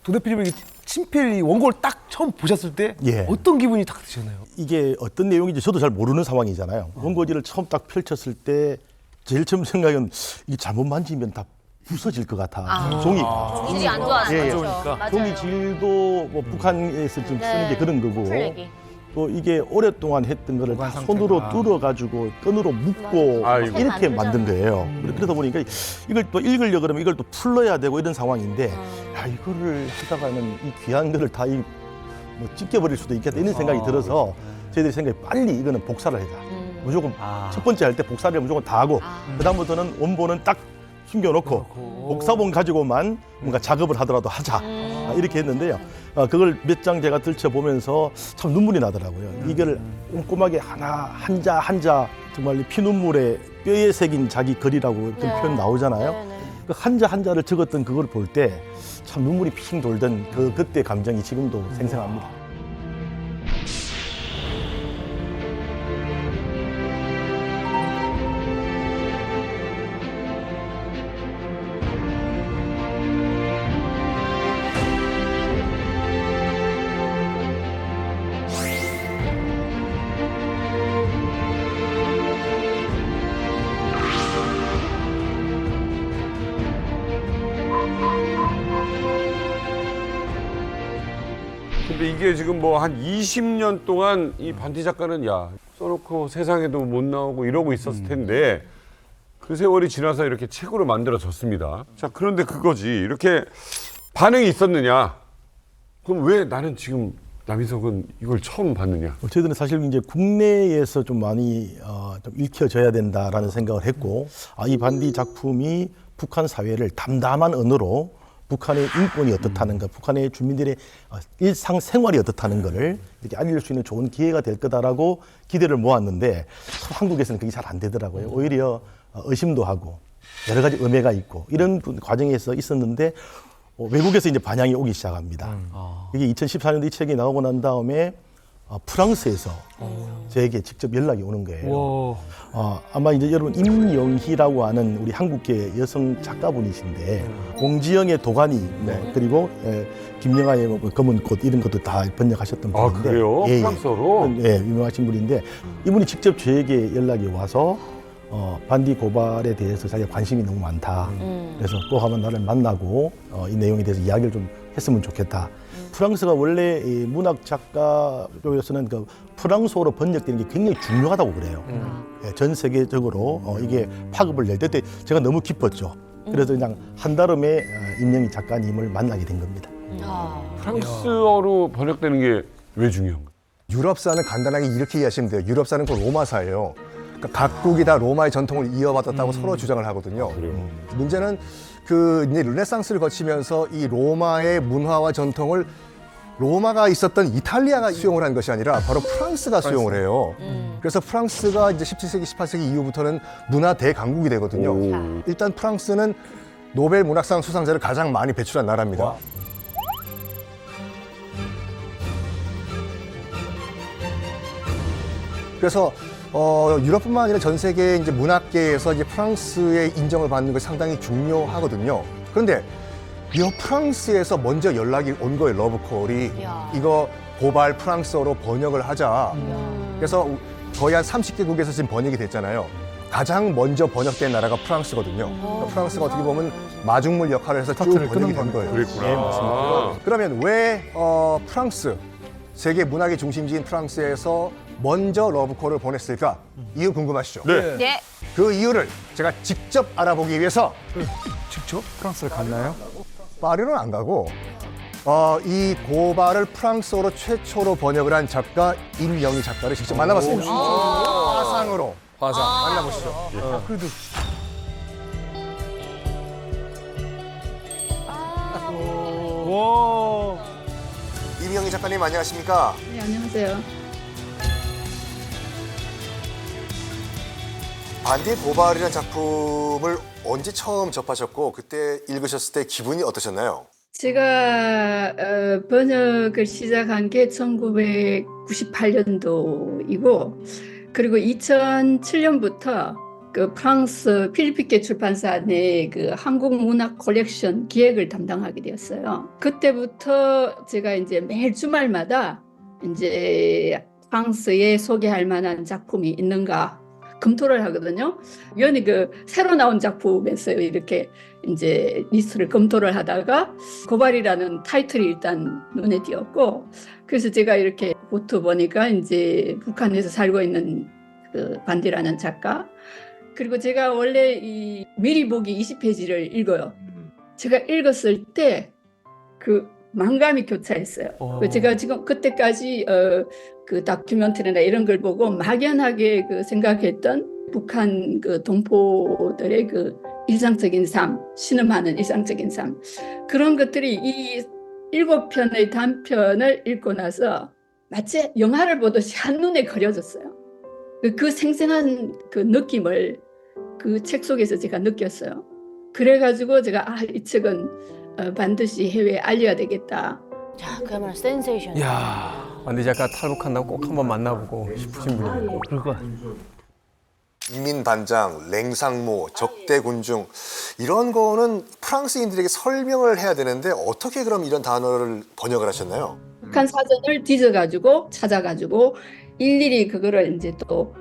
도 대표님이 친필 이 원고를 딱 처음 보셨을 때 예. 어떤 기분이 딱 드셨나요? 이게 어떤 내용인지 저도 잘 모르는 상황이잖아요. 원고지를 처음 딱 펼쳤을 때 제일 처음 생각은 이게 잘못 만지면 다 부서질 것 같아. 종이가. 종이질이 안 좋아서. 예, 예. 맞아요. 종이질도 뭐 북한에서 좀 쓰는 게 그런 거고. 플래기. 또 이게 오랫동안 했던 거를 다 손으로 뚫어가지고 끈으로 묶고 아이고. 이렇게 만든 거예요. 그러다 보니까 이걸 또 읽으려고 그러면 이걸 또 풀러야 되고 이런 상황인데 야, 이거를 하다가는 이 귀한 거를 다 뭐 찢겨버릴 수도 있겠다 이런 생각이 들어서 저희들이 생각이 빨리 이거는 복사를 하자. 무조건 첫 번째 할 때 복사를 무조건 다 하고 그다음부터는 원본은 딱 숨겨놓고 복사본 가지고만 뭔가 작업을 하더라도 하자 이렇게 했는데요. 그걸 몇 장 제가 들춰보면서 참 눈물이 나더라고요. 이걸 꼼꼼하게 하나 한자 정말 피눈물에 뼈에 새긴 자기 글이라고 그런 표현 나오잖아요. 그 한자 한자를 적었던 그걸 볼 때 참 눈물이 핑 돌던 그때 감정이 지금도 생생합니다. 근데 이게 지금 뭐 한 20년 동안 이 반디 작가는 야 써놓고 세상에도 못 나오고 이러고 있었을 텐데 그 세월이 지나서 이렇게 책으로 만들어졌습니다. 자, 그런데 그거지. 이렇게 반응이 있었느냐? 그럼 왜 나는 지금 남인석은 이걸 처음 봤느냐? 저희들은 사실 이제 국내에서 좀 많이 좀 읽혀져야 된다라는 생각을 했고 이 반디 작품이 북한 사회를 담담한 언어로 북한의 인권이 어떻다는 것, 북한의 주민들의 일상 생활이 어떻다는 것을 이렇게 알릴 수 있는 좋은 기회가 될 거다라고 기대를 모았는데 참 한국에서는 그게 잘 안 되더라고요. 오히려 의심도 하고 여러 가지 음해가 있고 이런 과정에서 있었는데 외국에서 이제 반향이 오기 시작합니다. 이게 2014년도 이 책이 나오고 난 다음에 프랑스에서 저에게 직접 연락이 오는 거예요. 아마 이제 여러분 임영희라고 하는 우리 한국계 여성 작가분이신데 공지영의 도가니 그리고 김영하의 뭐 검은 꽃 이런 것도 다 번역하셨던 분인데 그래요? 프랑스어로? 예, 유명하신 분인데 이분이 직접 저에게 연락이 와서 반디 고발에 대해서 자기가 관심이 너무 많다. 그래서 꼭 한번 나를 만나고 이 내용에 대해서 이야기를 좀 했으면 좋겠다. 프랑스가 원래 이 문학 작가 쪽에서는 그 프랑스어로 번역되는 게 굉장히 중요하다고 그래요. 예, 전 세계적으로 이게 파급을 낼 때 제가 너무 기뻤죠. 그래서 그냥 한달음에 임영희 작가님을 만나게 된 겁니다. 프랑스어로 번역되는 게 왜 중요한가요? 유럽사는 간단하게 이렇게 이해하시면 돼요. 유럽사는 그 로마사예요. 그러니까 각국이 다 로마의 전통을 이어받았다고 서로 주장을 하거든요. 문제는 그 이제 르네상스를 거치면서 이 로마의 문화와 전통을 로마가 있었던 이탈리아가 수용을 한 것이 아니라 바로 프랑스가 수용을 해요. 그래서 프랑스가 이제 17세기, 18세기 이후부터는 문화 대강국이 되거든요. 일단 프랑스는 노벨 문학상 수상자를 가장 많이 배출한 나라입니다. 그래서 유럽뿐만 아니라 전 세계 이제 문학계에서 이제 프랑스의 인정을 받는 것이 상당히 중요하거든요. 그런데 이 프랑스에서 먼저 연락이 온 거예요. 러브콜이. 이거 고발 프랑스어로 번역을 하자. 그래서 거의 한 30개국에서 지금 번역이 됐잖아요. 가장 먼저 번역된 나라가 프랑스거든요. 그러니까 프랑스가 어떻게 보면 마중물 역할을 해서 쭉 번역이 된 거예요. 그랬구나. 네, 맞습니다. 그러면 왜 프랑스, 세계 문학의 중심지인 프랑스에서 먼저 러브콜을 보냈을까? 이유 궁금하시죠? 네. 네. 그 이유를 제가 직접 알아보기 위해서 직접 프랑스를 갔나요? 파리는 안 가고 이 고발을 프랑스어로 최초로 번역을 한 작가 임영희 작가를 직접 만나봤습니다. 화상으로 만나보시죠. 그래도 와. 임영희 작가님 안녕하십니까? 네, 안녕하세요. 반디의 고발이라는 작품을 언제 처음 접하셨고 그때 읽으셨을 때 기분이 어떠셨나요? 제가 번역을 시작한 게 1998년도이고 그리고 2007년부터 그 프랑스 필리피케 출판사 내 그 한국 문학 컬렉션 기획을 담당하게 되었어요. 그때부터 제가 이제 매일 주말마다 이제 프랑스에 소개할 만한 작품이 있는가 검토를 하거든요. 우연히 그 새로 나온 작품에서 이렇게 이제 리스트를 검토를 하다가 고발이라는 타이틀이 일단 눈에 띄었고, 그래서 제가 이렇게 보트 보니까 이제 북한에서 살고 있는 그 반디라는 작가, 그리고 제가 원래 이 미리 보기 20페이지를 읽어요. 제가 읽었을 때 그 만감이 교차했어요. 제가 지금 그때까지 그 다큐멘터리나 이런 걸 보고 막연하게 그 생각했던 북한 그 동포들의 그 일상적인 삶, 신음하는 일상적인 삶, 그런 것들이 이 7편의 단편을 읽고 나서 마치 영화를 보듯이 한눈에 그려졌어요. 그 생생한 그 느낌을 그 책 속에서 제가 느꼈어요. 그래가지고 제가 이 책은 반드시 해외에 알려야 되겠다. 야, 그야말로 센세이션. 반디 작가 탈북한다고 꼭 한번 만나보고 싶으신 분이 있고. 인민반장, 랭상모, 적대군중 이런 거는 프랑스인들에게 설명을 해야 되는데 어떻게 그럼 이런 단어를 번역을 하셨나요? 북한 사전을 뒤져가지고 찾아가지고 일일이 그거를 이제 또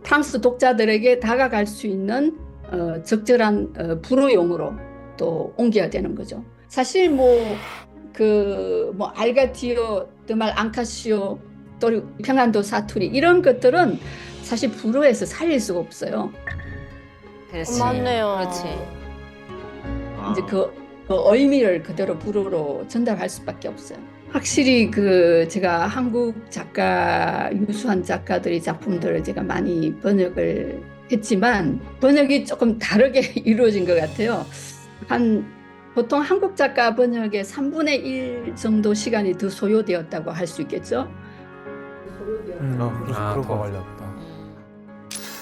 프랑스 독자들에게 다가갈 수 있는 적절한 불어용으로 또 옮겨야 되는 거죠. 사실 알가티오, 드말 앙카시오, 또 평안도 사투리 이런 것들은 사실 불어에서 살릴 수가 없어요. 그렇지. 맞네요. 그렇지. 이제 그 의미를 그대로 불어로 전달할 수밖에 없어요. 확실히 제가 한국 작가, 유수한 작가들의 작품들을 제가 많이 번역을 했지만 번역이 조금 다르게 이루어진 것 같아요. 보통 한국 작가 번역의 3분의 1 정도 시간이 더 소요되었다고 할 수 있겠죠. 그럴 거 걸렸다.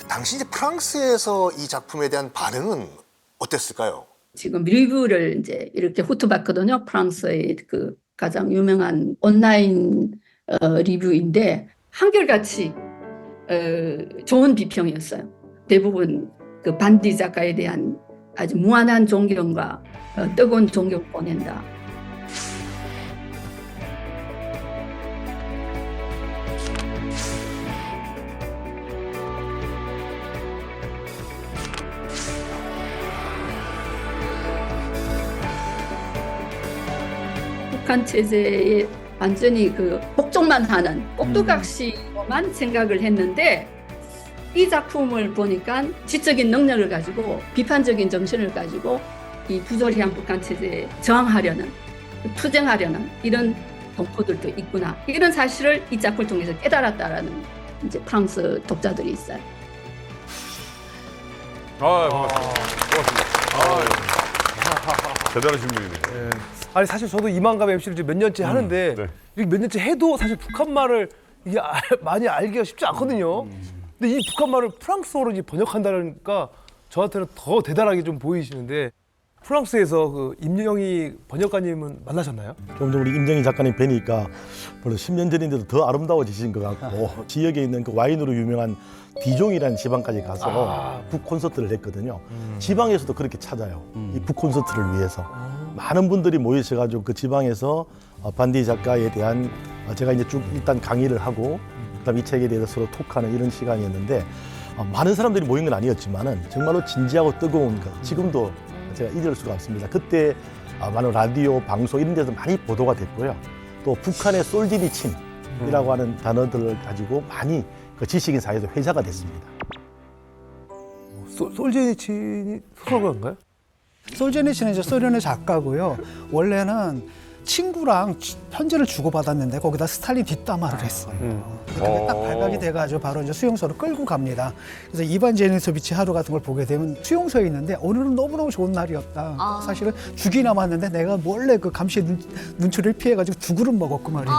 당시 이제 프랑스에서 이 작품에 대한 반응은 어땠을까요? 지금 리뷰를 이제 이렇게 훑어봤거든요. 프랑스의 그 가장 유명한 온라인 리뷰인데 한결같이 좋은 비평이었어요. 대부분 그 반디 작가에 대한 아주 무한한 존경과 뜨거운 존경을 보낸다. 북한 체제에 완전히 그 복종만 하는 꼭두각시로만 생각을 했는데 이 작품을 보니까 지적인 능력을 가지고 비판적인 정신을 가지고 이 부조리한 북한 체제에 저항하려는, 투쟁하려는 이런 동포들도 있구나. 이런 사실을 이 작품을 통해서 깨달았다라는 이제 프랑스 독자들이 있어요. 고맙습니다. 고맙습니다. 대단하신 분이네요. 네. 아니 사실 저도 이만갑 MC를 지금 몇 년째 하는데 네. 이렇게 몇 년째 해도 사실 북한 말을 이게 많이 알기가 쉽지 않거든요. 근데 이 북한 말을 프랑스어로 이제 번역한다니까 저한테는 더 대단하게 좀 보이시는데 프랑스에서 그 임영희 번역가님은 만나셨나요? 좀 전 우리 임정희 작가님 뵈니까 벌써 10년 전인데도 더 아름다워지신 것 같고 지역에 있는 그 와인으로 유명한 디종이라는 지방까지 가서 북 콘서트를 했거든요. 지방에서도 그렇게 찾아요. 이 북 콘서트를 위해서 많은 분들이 모이셔가지고 그 지방에서 반디 작가에 대한 제가 이제 쭉 일단 강의를 하고 그다음 이 책에 대해서 서로 톡하는 이런 시간이었는데 많은 사람들이 모인 건 아니었지만은 정말로 진지하고 뜨거운 것 지금도 제가 잊을 수가 없습니다. 그때 많은 라디오, 방송 이런 데서 많이 보도가 됐고요. 또 북한의 솔지니친이라고 하는 단어들을 가지고 많이 그 지식인 사회에서 회자가 됐습니다. 솔제니친이 소설가인가요? 솔제니친은 이제 소련의 작가고요. 원래는 친구랑 편지를 주고받았는데 거기다 스탈린 뒷담화를 했어요. 그게 딱 발각이 돼가지고 바로 이제 수용소로 끌고 갑니다. 그래서 이반 제니소비치 하루 같은 걸 보게 되면 수용소에 있는데 오늘은 너무너무 좋은 날이었다. 사실은 죽이 남았는데 내가 몰래 그 감시의 눈초리를 피해가지고 두 그릇 먹었고 말이지.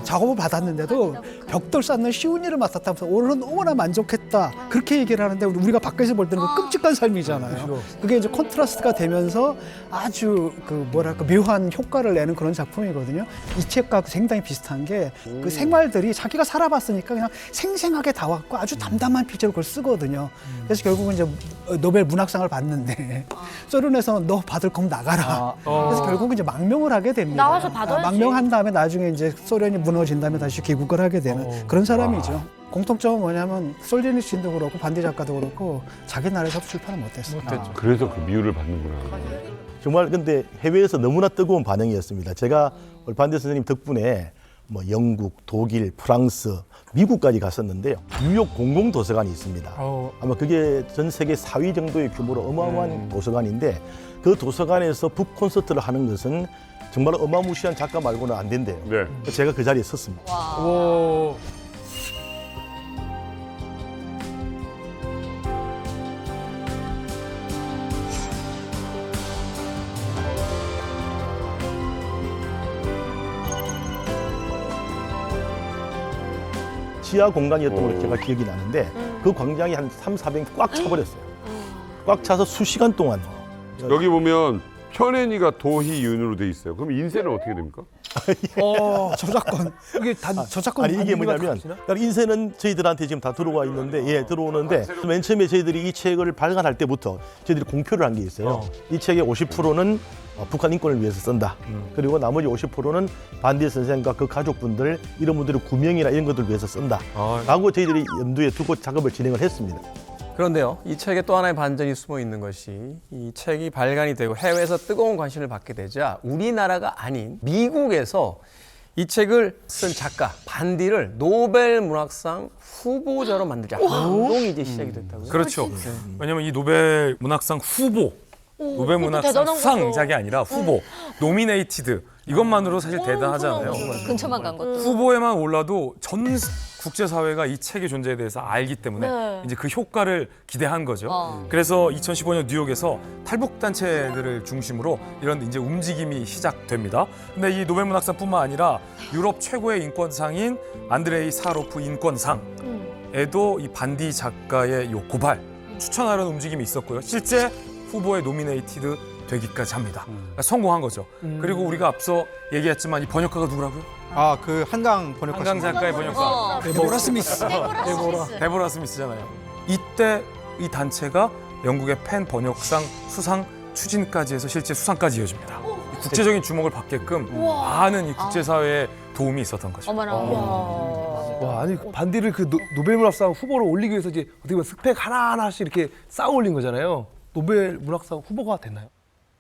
작업을 받았는데도 벽돌 쌓는 쉬운 일을 맡았다면서 오늘은 너무나 만족했다. 그렇게 얘기를 하는데 우리가 밖에서 볼 때는 그 끔찍한 삶이잖아요. 그게 이제 콘트라스트가 되면서 아주 그 뭐랄까 묘한 효과를 내는 그런 작품이거든요. 이 책과 상당히 비슷한 게 그 생활들이 자기가 살아봤으니까 그냥 생생하게 다 왔고 아주 담담한 필체로 그걸 쓰거든요. 그래서 결국은 이제 노벨 문학상을 받는데 소련에서 너 받을 거면 나가라. 그래서 결국은 이제 망명을 하게 됩니다. 나와서 받아야지. 망명한 다음에 나중에 이제 소련이 무너진 다음에 다시 귀국을 하게 되는 그런 사람이죠. 공통점은 뭐냐면 솔제니친도 그렇고 반디 작가도 그렇고 자기 나라에서도 출판을 못했어요. 그래서 그 미우를 받는구나. 정말 근데 해외에서 너무나 뜨거운 반응이었습니다. 제가 반디 선생님 덕분에 뭐 영국, 독일, 프랑스, 미국까지 갔었는데요. 뉴욕 공공도서관이 있습니다. 아마 그게 전 세계 4위 정도의 규모로 어마어마한 도서관인데 그 도서관에서 북 콘서트를 하는 것은 정말 어마무시한 작가 말고는 안 된대요. 네. 제가 그 자리에 섰습니다. 오. 지하 공간이었던 걸로 제가 기억이 나는데 그 광장이 한 300~400이 꽉 차버렸어요. 꽉 차서 수시간 동안. 여기 보면 현앤이가 도희윤으로 돼 있어요. 그럼 인쇄는 어떻게 됩니까? 저작권. 이게 다 저작권. 아니 이게 뭐냐면 인쇄는 저희들한테 지금 다 들어와 있는데 들어오는데 맨 처음에 저희들이 이 책을 발간할 때부터 저희들이 공표를 한 게 있어요. 이 책의 50%는 북한 인권을 위해서 쓴다. 그리고 나머지 50%는 반디 선생과 그 가족분들 이런 분들의 구명이나 이런 것들을 위해서 쓴다. 라고 저희들이 염두에 두고 작업을 진행을 했습니다. 그런데요, 이 책에 또 하나의 반전이 숨어 있는 것이 이 책이 발간이 되고 해외에서 뜨거운 관심을 받게 되자 우리나라가 아닌 미국에서 이 책을 쓴 작가 반디를 노벨 문학상 후보자로 만들자 운동이 이제 시작이 됐다고요. 그렇죠. 왜냐하면 이 노벨 문학상 후보, 노벨 문학상 수상작이 아니라 후보, 노미네이티드 이것만으로 사실 대단하잖아요. 근처만 간 것도. 후보에만 올라도 전 국제사회가 이 책의 존재에 대해서 알기 때문에 이제 그 효과를 기대한 거죠. 그래서 2015년 뉴욕에서 탈북 단체들을 중심으로 이런 이제 움직임이 시작됩니다. 근데 이 노벨 문학상뿐만 아니라 유럽 최고의 인권상인 안드레이 사하로프 인권상에도 이 반디 작가의 요 고발 추천하려는 움직임이 있었고요. 실제 후보에 노미네이티드 되기까지 합니다. 성공한 거죠. 그리고 우리가 앞서 얘기했지만 이 번역가가 누구라고요? 그 한강 번역가. 한강 작가의 번역가. 데보라 스미스. 데보라 스미스잖아요. 이때 이 단체가 영국의 펜 번역상 수상 추진까지 해서 실제 수상까지 이어집니다. 국제적인 주목을 받게끔 많은 이 국제사회의 도움이 있었던 거죠. 어머나. 와, 아니 반디를 그 노벨 문학상 후보로 올리기 위해서 이제 어떻게 보면 스펙 하나하나씩 이렇게 쌓아 올린 거잖아요. 노벨 문학상 후보가 됐나요?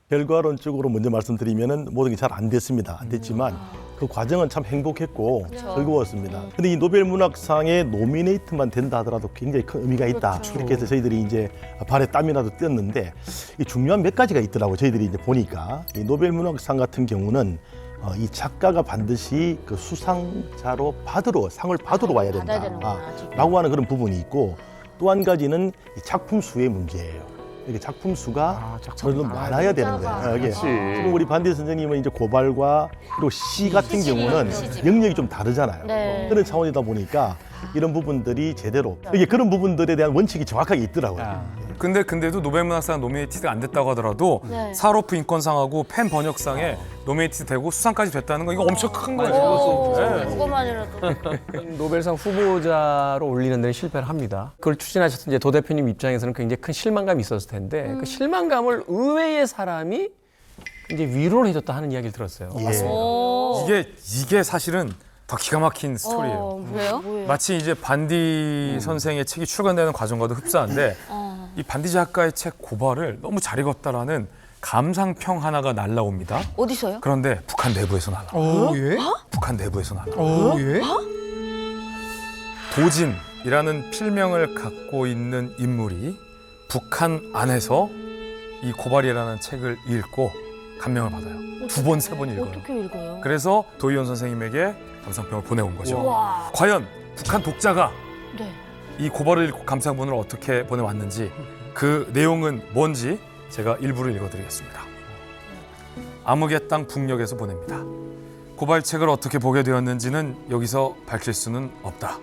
결과론적으로 먼저 말씀드리면은 모든 게 잘 안 됐습니다. 안 됐지만 그 과정은 참 행복했고 즐거웠습니다. 근데 이 노벨 문학상에 노미네이트만 된다 하더라도 굉장히 큰 의미가 있다. 이렇게 해서 저희들이 이제 발에 땀이라도 띄었는데 이 중요한 몇 가지가 있더라고요. 저희들이 이제 보니까 이 노벨 문학상 같은 경우는 이 작가가 반드시 그 수상자로 상을 받으러 와야 된다. 라고 하는 그런 부분이 있고 또 한 가지는 이 작품 수의 문제예요. 이게 작품 수가 어느 정도 많아야 되는 거예요. 이게 그치. 지금 우리 반디 선생님은 이제 고발과 그리고 시 같은 경우는 영역이 좀 다르잖아요. 네. 그런 차원이다 보니까 이런 부분들이 제대로 이게 그런 부분들에 대한 원칙이 정확하게 있더라고요. 근데도 노벨문학상 노미네이트가 안 됐다고 하더라도 네. 사로프 인권상하고 펜 번역상에 노미네이트 되고 수상까지 됐다는 거 이거 엄청 큰 거예요. 오, 네. 그거만이라도. 노벨상 후보자로 올리는 데는 실패를 합니다. 그걸 추진하셨던 이제 도 대표님 입장에서는 굉장히 큰 실망감이 있었을 텐데 그 실망감을 의외의 사람이 이제 위로를 해줬다 하는 이야기를 들었어요. 이게 사실은 더 기가 막힌 스토리예요. 왜요? 마치 이제 반디 선생의 책이 출간되는 과정과도 흡사한데 이 반디 작가의 책 고발을 너무 잘 읽었다라는 감상평 하나가 날라옵니다. 어디서요? 그런데 북한 내부에서 날라. 예? 북한 내부에서 날라. 예? 도진이라는 필명을 갖고 있는 인물이 북한 안에서 이 고발이라는 책을 읽고 감명을 받아요. 두 번, 세 번 읽어요. 어떻게 읽어요? 그래서 도의원 선생님에게 감상평을 보내온 거죠. 우와. 과연 북한 독자가 네. 이 고발을 읽고 감상문을 어떻게 보내왔는지 그 내용은 뭔지 제가 일부를 읽어드리겠습니다. 암흑의 땅 북녘에서 보냅니다. 고발책을 어떻게 보게 되었는지는 여기서 밝힐 수는 없다.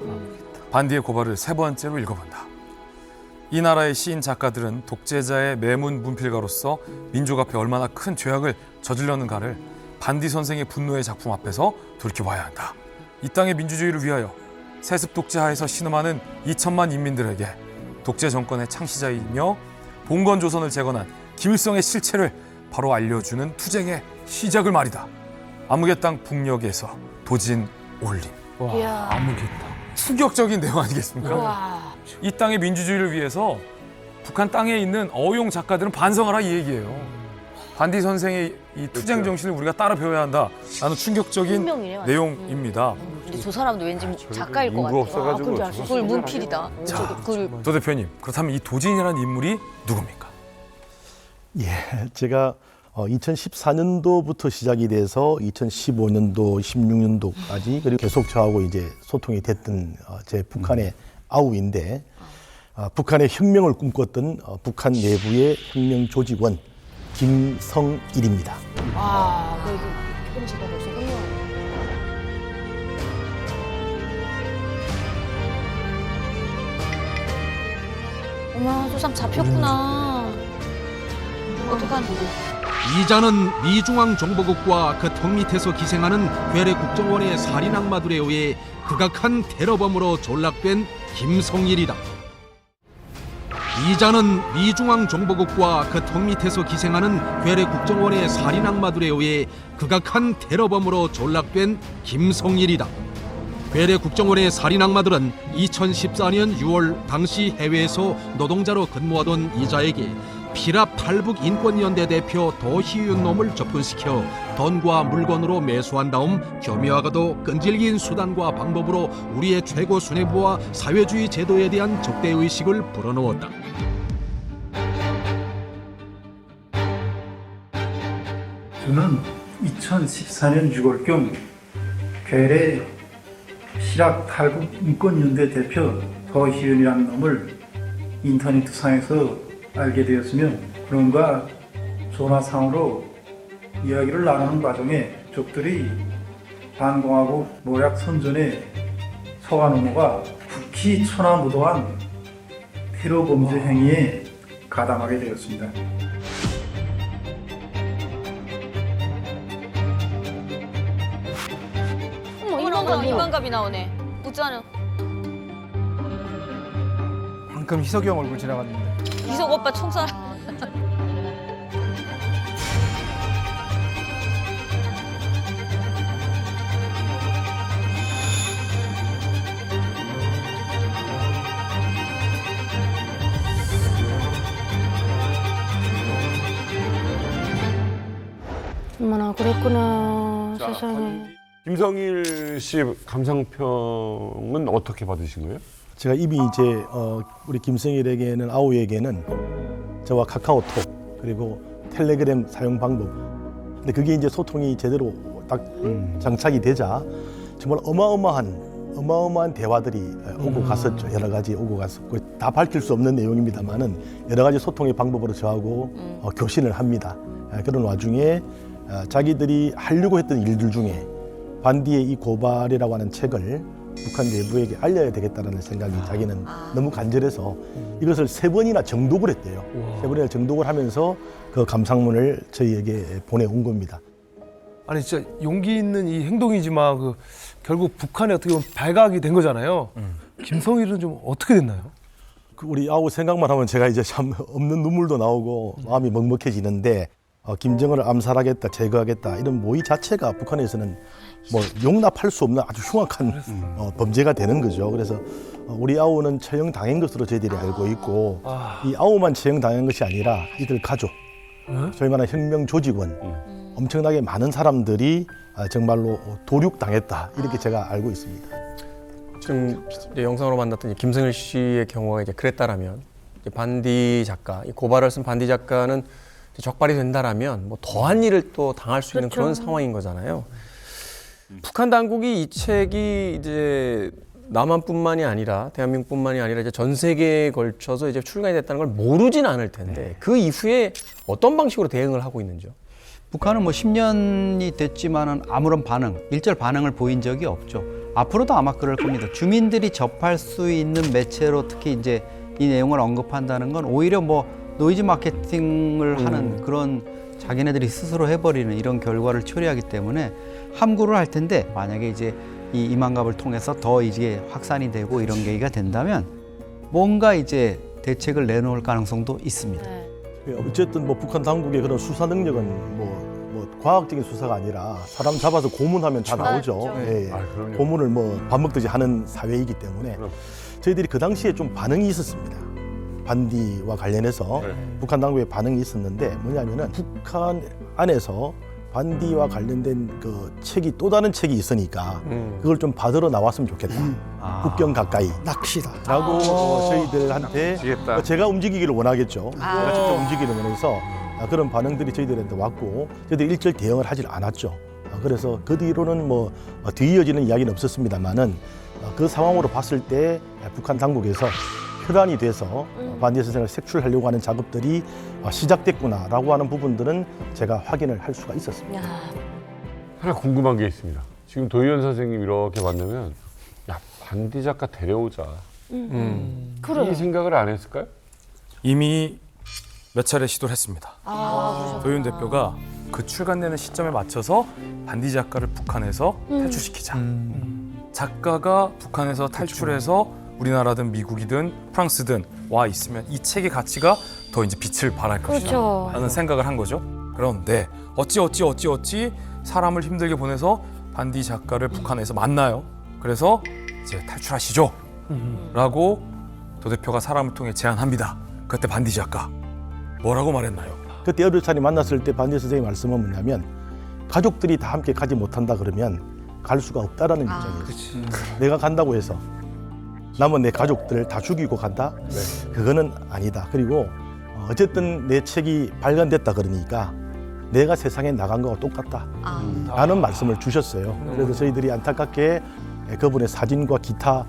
반디의 고발을 세 번째로 읽어본다. 이 나라의 시인 작가들은 독재자의 매문 문필가로서 민족 앞에 얼마나 큰 죄악을 저질렀는가를 반디 선생의 분노의 작품 앞에서 돌이켜봐야 한다. 이 땅의 민주주의를 위하여 세습 독재하에서 신음하는 2천만 인민들에게 독재 정권의 창시자이며 봉건 조선을 재건한 김일성의 실체를 바로 알려주는 투쟁의 시작을 말이다. 암흑의 땅 북녘에서 도진 올림. 이야. 암흑의 땅. 충격적인 내용 아니겠습니까? 우와. 이 땅의 민주주의를 위해서 북한 땅에 있는 어용 작가들은 반성하라 이 얘기예요. 반디 선생의 이 투쟁 정신을 우리가 따라 배워야 한다. 라는 충격적인 분명이네요, 완전. 내용입니다. 근데 저 사람도 왠지 작가일 것 인구 같아요. 없어가지고 근데 저 그걸 문필이다. 자, 도 대표님, 그렇다면 이 도진이라는 인물이 누굽니까? 예, 제가 2014년도부터 시작이 돼서 2015년도, 16년도까지 그리고 계속 저하고 이제 소통이 됐던 제 북한의 아우인데 북한의 혁명을 꿈꿨던 북한 내부의 혁명 조직원 김성일입니다. 아, 그래도 편지가 되시군요. 어머, 저 사람 잡혔구나. 어떡하니? 이자는 미중앙 정보국과 그 턱 밑에서 기생하는 괴뢰 국정원의 살인 악마들에 의해 극악한 테러범으로 전락된 김성일이다. 이자는 미중앙 정보국과 그 턱 밑에서 기생하는 괴뢰 국정원의 살인 악마들에 의해 극악한 테러범으로 전락된 김성일이다. 괴뢰 국정원의 살인 악마들은 2014년 6월 당시 해외에서 노동자로 근무하던 이자에게 피랍 탈북 인권연대 대표 도희윤놈을 접근시켜 돈과 물건으로 매수한 다음 교묘하고도 끈질긴 수단과 방법으로 우리의 최고 수뇌부와 사회주의 제도에 대한 적대의식을 불어넣었다. 저는 2014년 6월경 괴뢰 피랍 탈북 인권연대 대표 도희윤이라는 놈을 인터넷상에서 알게 되었으며 그런가 전화상으로 이야기를 나누는 과정에 적들이 반공하고 모략 선전에 서한 업무가 극히 천하무도한 테러 범죄 행위에 가담하게 되었습니다. 어머, 이만갑이 나오네. 웃잖아. 방금 희석이 형 얼굴 지나갔는데. 이석 오빠 총살. 어머나 그랬구나. 자, 세상에. 김성일 씨 감상평은 어떻게 받으신 거예요? 제가 이미 이제 우리 김성일에게는 아우에게는 저와 카카오톡 그리고 텔레그램 사용 방법 근데 그게 이제 소통이 제대로 딱 장착이 되자 정말 어마어마한 어마어마한 대화들이 오고 갔었죠. 여러 가지 오고 갔었고 다 밝힐 수 없는 내용입니다만은 여러 가지 소통의 방법으로 저하고 교신을 합니다. 그런 와중에 자기들이 하려고 했던 일들 중에 반디의 이 고발이라고 하는 책을 북한 내부에게 알려야 되겠다는 생각이 자기는 너무 간절해서 이것을 3번이나 정독을 했대요. 3번이나 정독을 하면서 그 감상문을 저희에게 보내온 겁니다. 아니 진짜 용기 있는 이 행동이지만 그 결국 북한에 어떻게 보면 발각이 된 거잖아요. 김성일은 좀 어떻게 됐나요? 우리 아우 생각만 하면 제가 이제 참 없는 눈물도 나오고 마음이 먹먹해지는데 김정은을 암살하겠다, 제거하겠다 이런 모의 자체가 북한에서는 뭐 용납할 수 없는 아주 흉악한 범죄가 되는 거죠. 그래서 우리 아우는 처형당한 것으로 저희들이 알고 있고 이 아우만 처형당한 것이 아니라 이들 가족, 저희 말하는 혁명 조직원, 엄청나게 많은 사람들이 정말로 도륙당했다 이렇게 제가 알고 있습니다. 지금 이제 영상으로 만났던 김성일 씨의 경우가 이제 그랬다라면 이제 반디 작가, 이 고발을 쓴 반디 작가는 적발이 된다라면 뭐 더한 일을 또 당할 수 있는 그런 상황인 거잖아요. 북한 당국이 이 책이 이제 남한뿐만이 아니라 대한민국뿐만이 아니라 이제 전 세계에 걸쳐서 이제 출간이 됐다는 걸 모르진 않을 텐데 그 이후에 어떤 방식으로 대응을 하고 있는지요? 북한은 뭐 10년이 됐지만은 아무런 반응, 일절 반응을 보인 적이 없죠. 앞으로도 아마 그럴 겁니다. 주민들이 접할 수 있는 매체로 특히 이제 이 내용을 언급한다는 건 오히려 뭐 노이즈 마케팅을 하는 그런 자기네들이 스스로 해버리는 이런 결과를 초래하기 때문에 함구를 할 텐데 만약에 이제 이 이만갑을 통해서 더 이제 확산이 되고 이런 계기가 된다면 뭔가 이제 대책을 내놓을 가능성도 있습니다. 어쨌든 뭐 북한 당국의 그런 수사 능력은 뭐 과학적인 수사가 아니라 사람 잡아서 고문하면 다 나오죠. 예. 고문을 뭐 밥 먹듯이 하는 사회이기 때문에 저희들이 그 당시에 좀 반응이 있었습니다. 반디와 관련해서 북한 당국의 반응이 있었는데 뭐냐면은 북한 안에서 반디와 관련된 그 책이 또 다른 책이 있으니까 그걸 좀 받으러 나왔으면 좋겠다. 국경 가까이 낚시다 라고 저희들한테 제가 움직이기를 원하겠죠. 제가 직접 움직이기를 원해서 그런 반응들이 저희들한테 왔고 저희들이 일절 대응을 하질 않았죠. 그래서 그 뒤로는 뭐 뒤이어지는 이야기는 없었습니다만은 그 상황으로 봤을 때 북한 당국에서 혈안이 돼서 반디 선생을 색출하려고 하는 작업들이 시작됐구나라고 하는 부분들은 제가 확인을 할 수가 있었습니다. 하나 궁금한 게 있습니다. 지금 도희연 선생님 이렇게 만나면 야 반디 작가 데려오자 이 생각을 안 했을까요? 이미 몇 차례 시도를 했습니다. 도윤 대표가 그 출간되는 시점에 맞춰서 반디 작가를 북한에서 탈출시키자. 작가가 북한에서 탈출해서 우리나라든 미국이든 프랑스든 와 있으면 이 책의 가치가 더 이제 빛을 발할 것이다 라는 생각을 한 거죠. 그런데 어찌 사람을 힘들게 보내서 반디 작가를 북한에서 만나요. 그래서 이제 탈출하시죠 라고 도 대표가 사람을 통해 제안합니다. 그때 반디 작가 뭐라고 말했나요? 그때 여러 차례 만났을 때 반디 선생님 말씀은 뭐냐면 가족들이 다 함께 가지 못한다 그러면 갈 수가 없다라는 입장이에요. 내가 간다고 해서 남은 내 가족들을 다 죽이고 간다? 그거는 아니다. 그리고 어쨌든 내 책이 발간됐다 그러니까 내가 세상에 나간 거와 똑같다 라는 말씀을 주셨어요. 그래서 저희들이 안타깝게 그분의 사진과 기타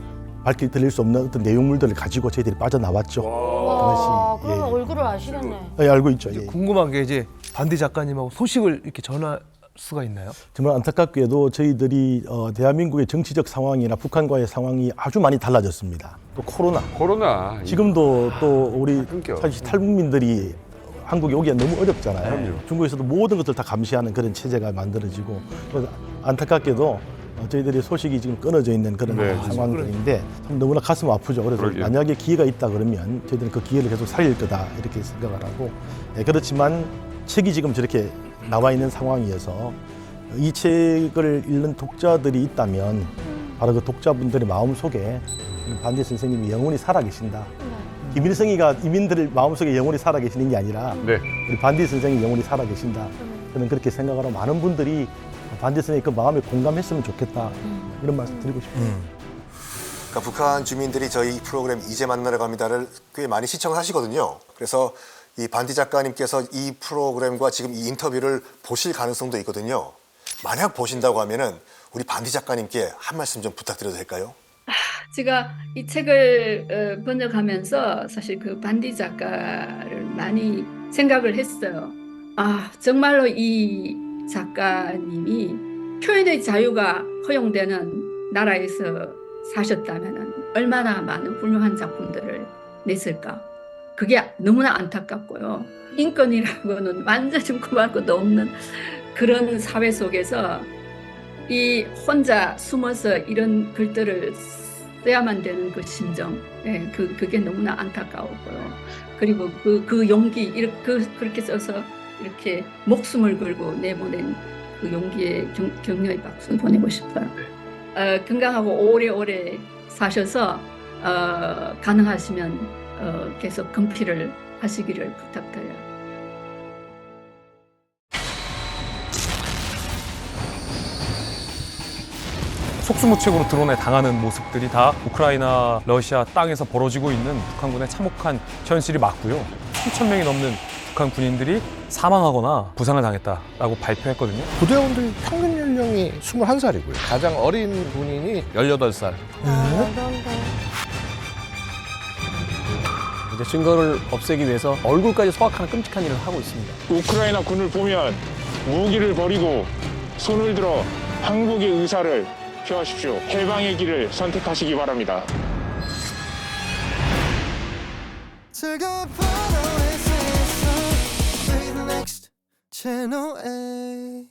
드릴 수 없는 어떤 내용물들을 가지고 저희들이 빠져나왔죠. 그러면 얼굴을 아시겠네. 알고 있죠. 궁금한 게 이제 반디 작가님하고 소식을 이렇게 전할 수가 있나요? 정말 안타깝게도 저희들이 대한민국의 정치적 상황이나 북한과의 상황이 아주 많이 달라졌습니다. 또 코로나. 지금도 또 우리 사실 탈북민들이 한국에 오기가 너무 어렵잖아요. 중국에서도 모든 것을 다 감시하는 그런 체제가 만들어지고 그래서 안타깝게도 저희들이 소식이 지금 끊어져 있는 그런 상황들인데 참 너무나 가슴 아프죠. 그래서 만약에 기회가 있다 그러면 저희들은 그 기회를 계속 살릴 거다 이렇게 생각을 하고 그렇지만 책이 지금 저렇게 나와 있는 상황이어서 이 책을 읽는 독자들이 있다면 바로 그 독자분들의 마음속에 반디 선생님이 영원히 살아계신다. 김일성이가 이민들의 마음속에 영원히 살아계시는 게 아니라 우리 반디 선생님이 영원히 살아계신다. 저는 그렇게 생각하고 많은 분들이 반디 선생님 그 마음에 공감했으면 좋겠다. 이런 말씀 드리고 싶습니다. 그러니까 북한 주민들이 저희 프로그램 이제 만나러 갑니다를 꽤 많이 시청을 하시거든요. 그래서 이 반디 작가님께서 이 프로그램과 지금 이 인터뷰를 보실 가능성도 있거든요. 만약 보신다고 하면은 우리 반디 작가님께 한 말씀 좀 부탁드려도 될까요? 제가 이 책을 번역하면서 사실 그 반디 작가를 많이 생각을 했어요. 정말로 이 작가님이 표현의 자유가 허용되는 나라에서 사셨다면 얼마나 많은 훌륭한 작품들을 냈을까. 그게 너무나 안타깝고요. 인권이라고는 완전히 구할 것도 없는 그런 사회 속에서 이 혼자 숨어서 이런 글들을 써야만 되는 그 심정, 그게 너무나 안타까웠고요. 그리고 그 용기, 그렇게 써서 이렇게 목숨을 걸고 내보낸 그 용기에 격려의 박수 보내고 싶어요. 건강하고 오래오래 사셔서 가능하시면 계속 건필을 하시기를 부탁드려요. 속수무책으로 드론에 당하는 모습들이 다 우크라이나, 러시아 땅에서 벌어지고 있는 북한군의 참혹한 현실이 맞고요. 3,000명이 넘는 북한 군인들이 사망하거나 부상을 당했다라고 발표했거든요. 부대원들 평균 연령이 21살이고요. 가장 어린 군인이 18살. 이제 증거를 없애기 위해서 얼굴까지 소각하는 끔찍한 일을 하고 있습니다. 우크라이나 군을 보면 무기를 버리고 손을 들어 항복의 의사를 표하십시오. 해방의 길을 선택하시기 바랍니다. Channel A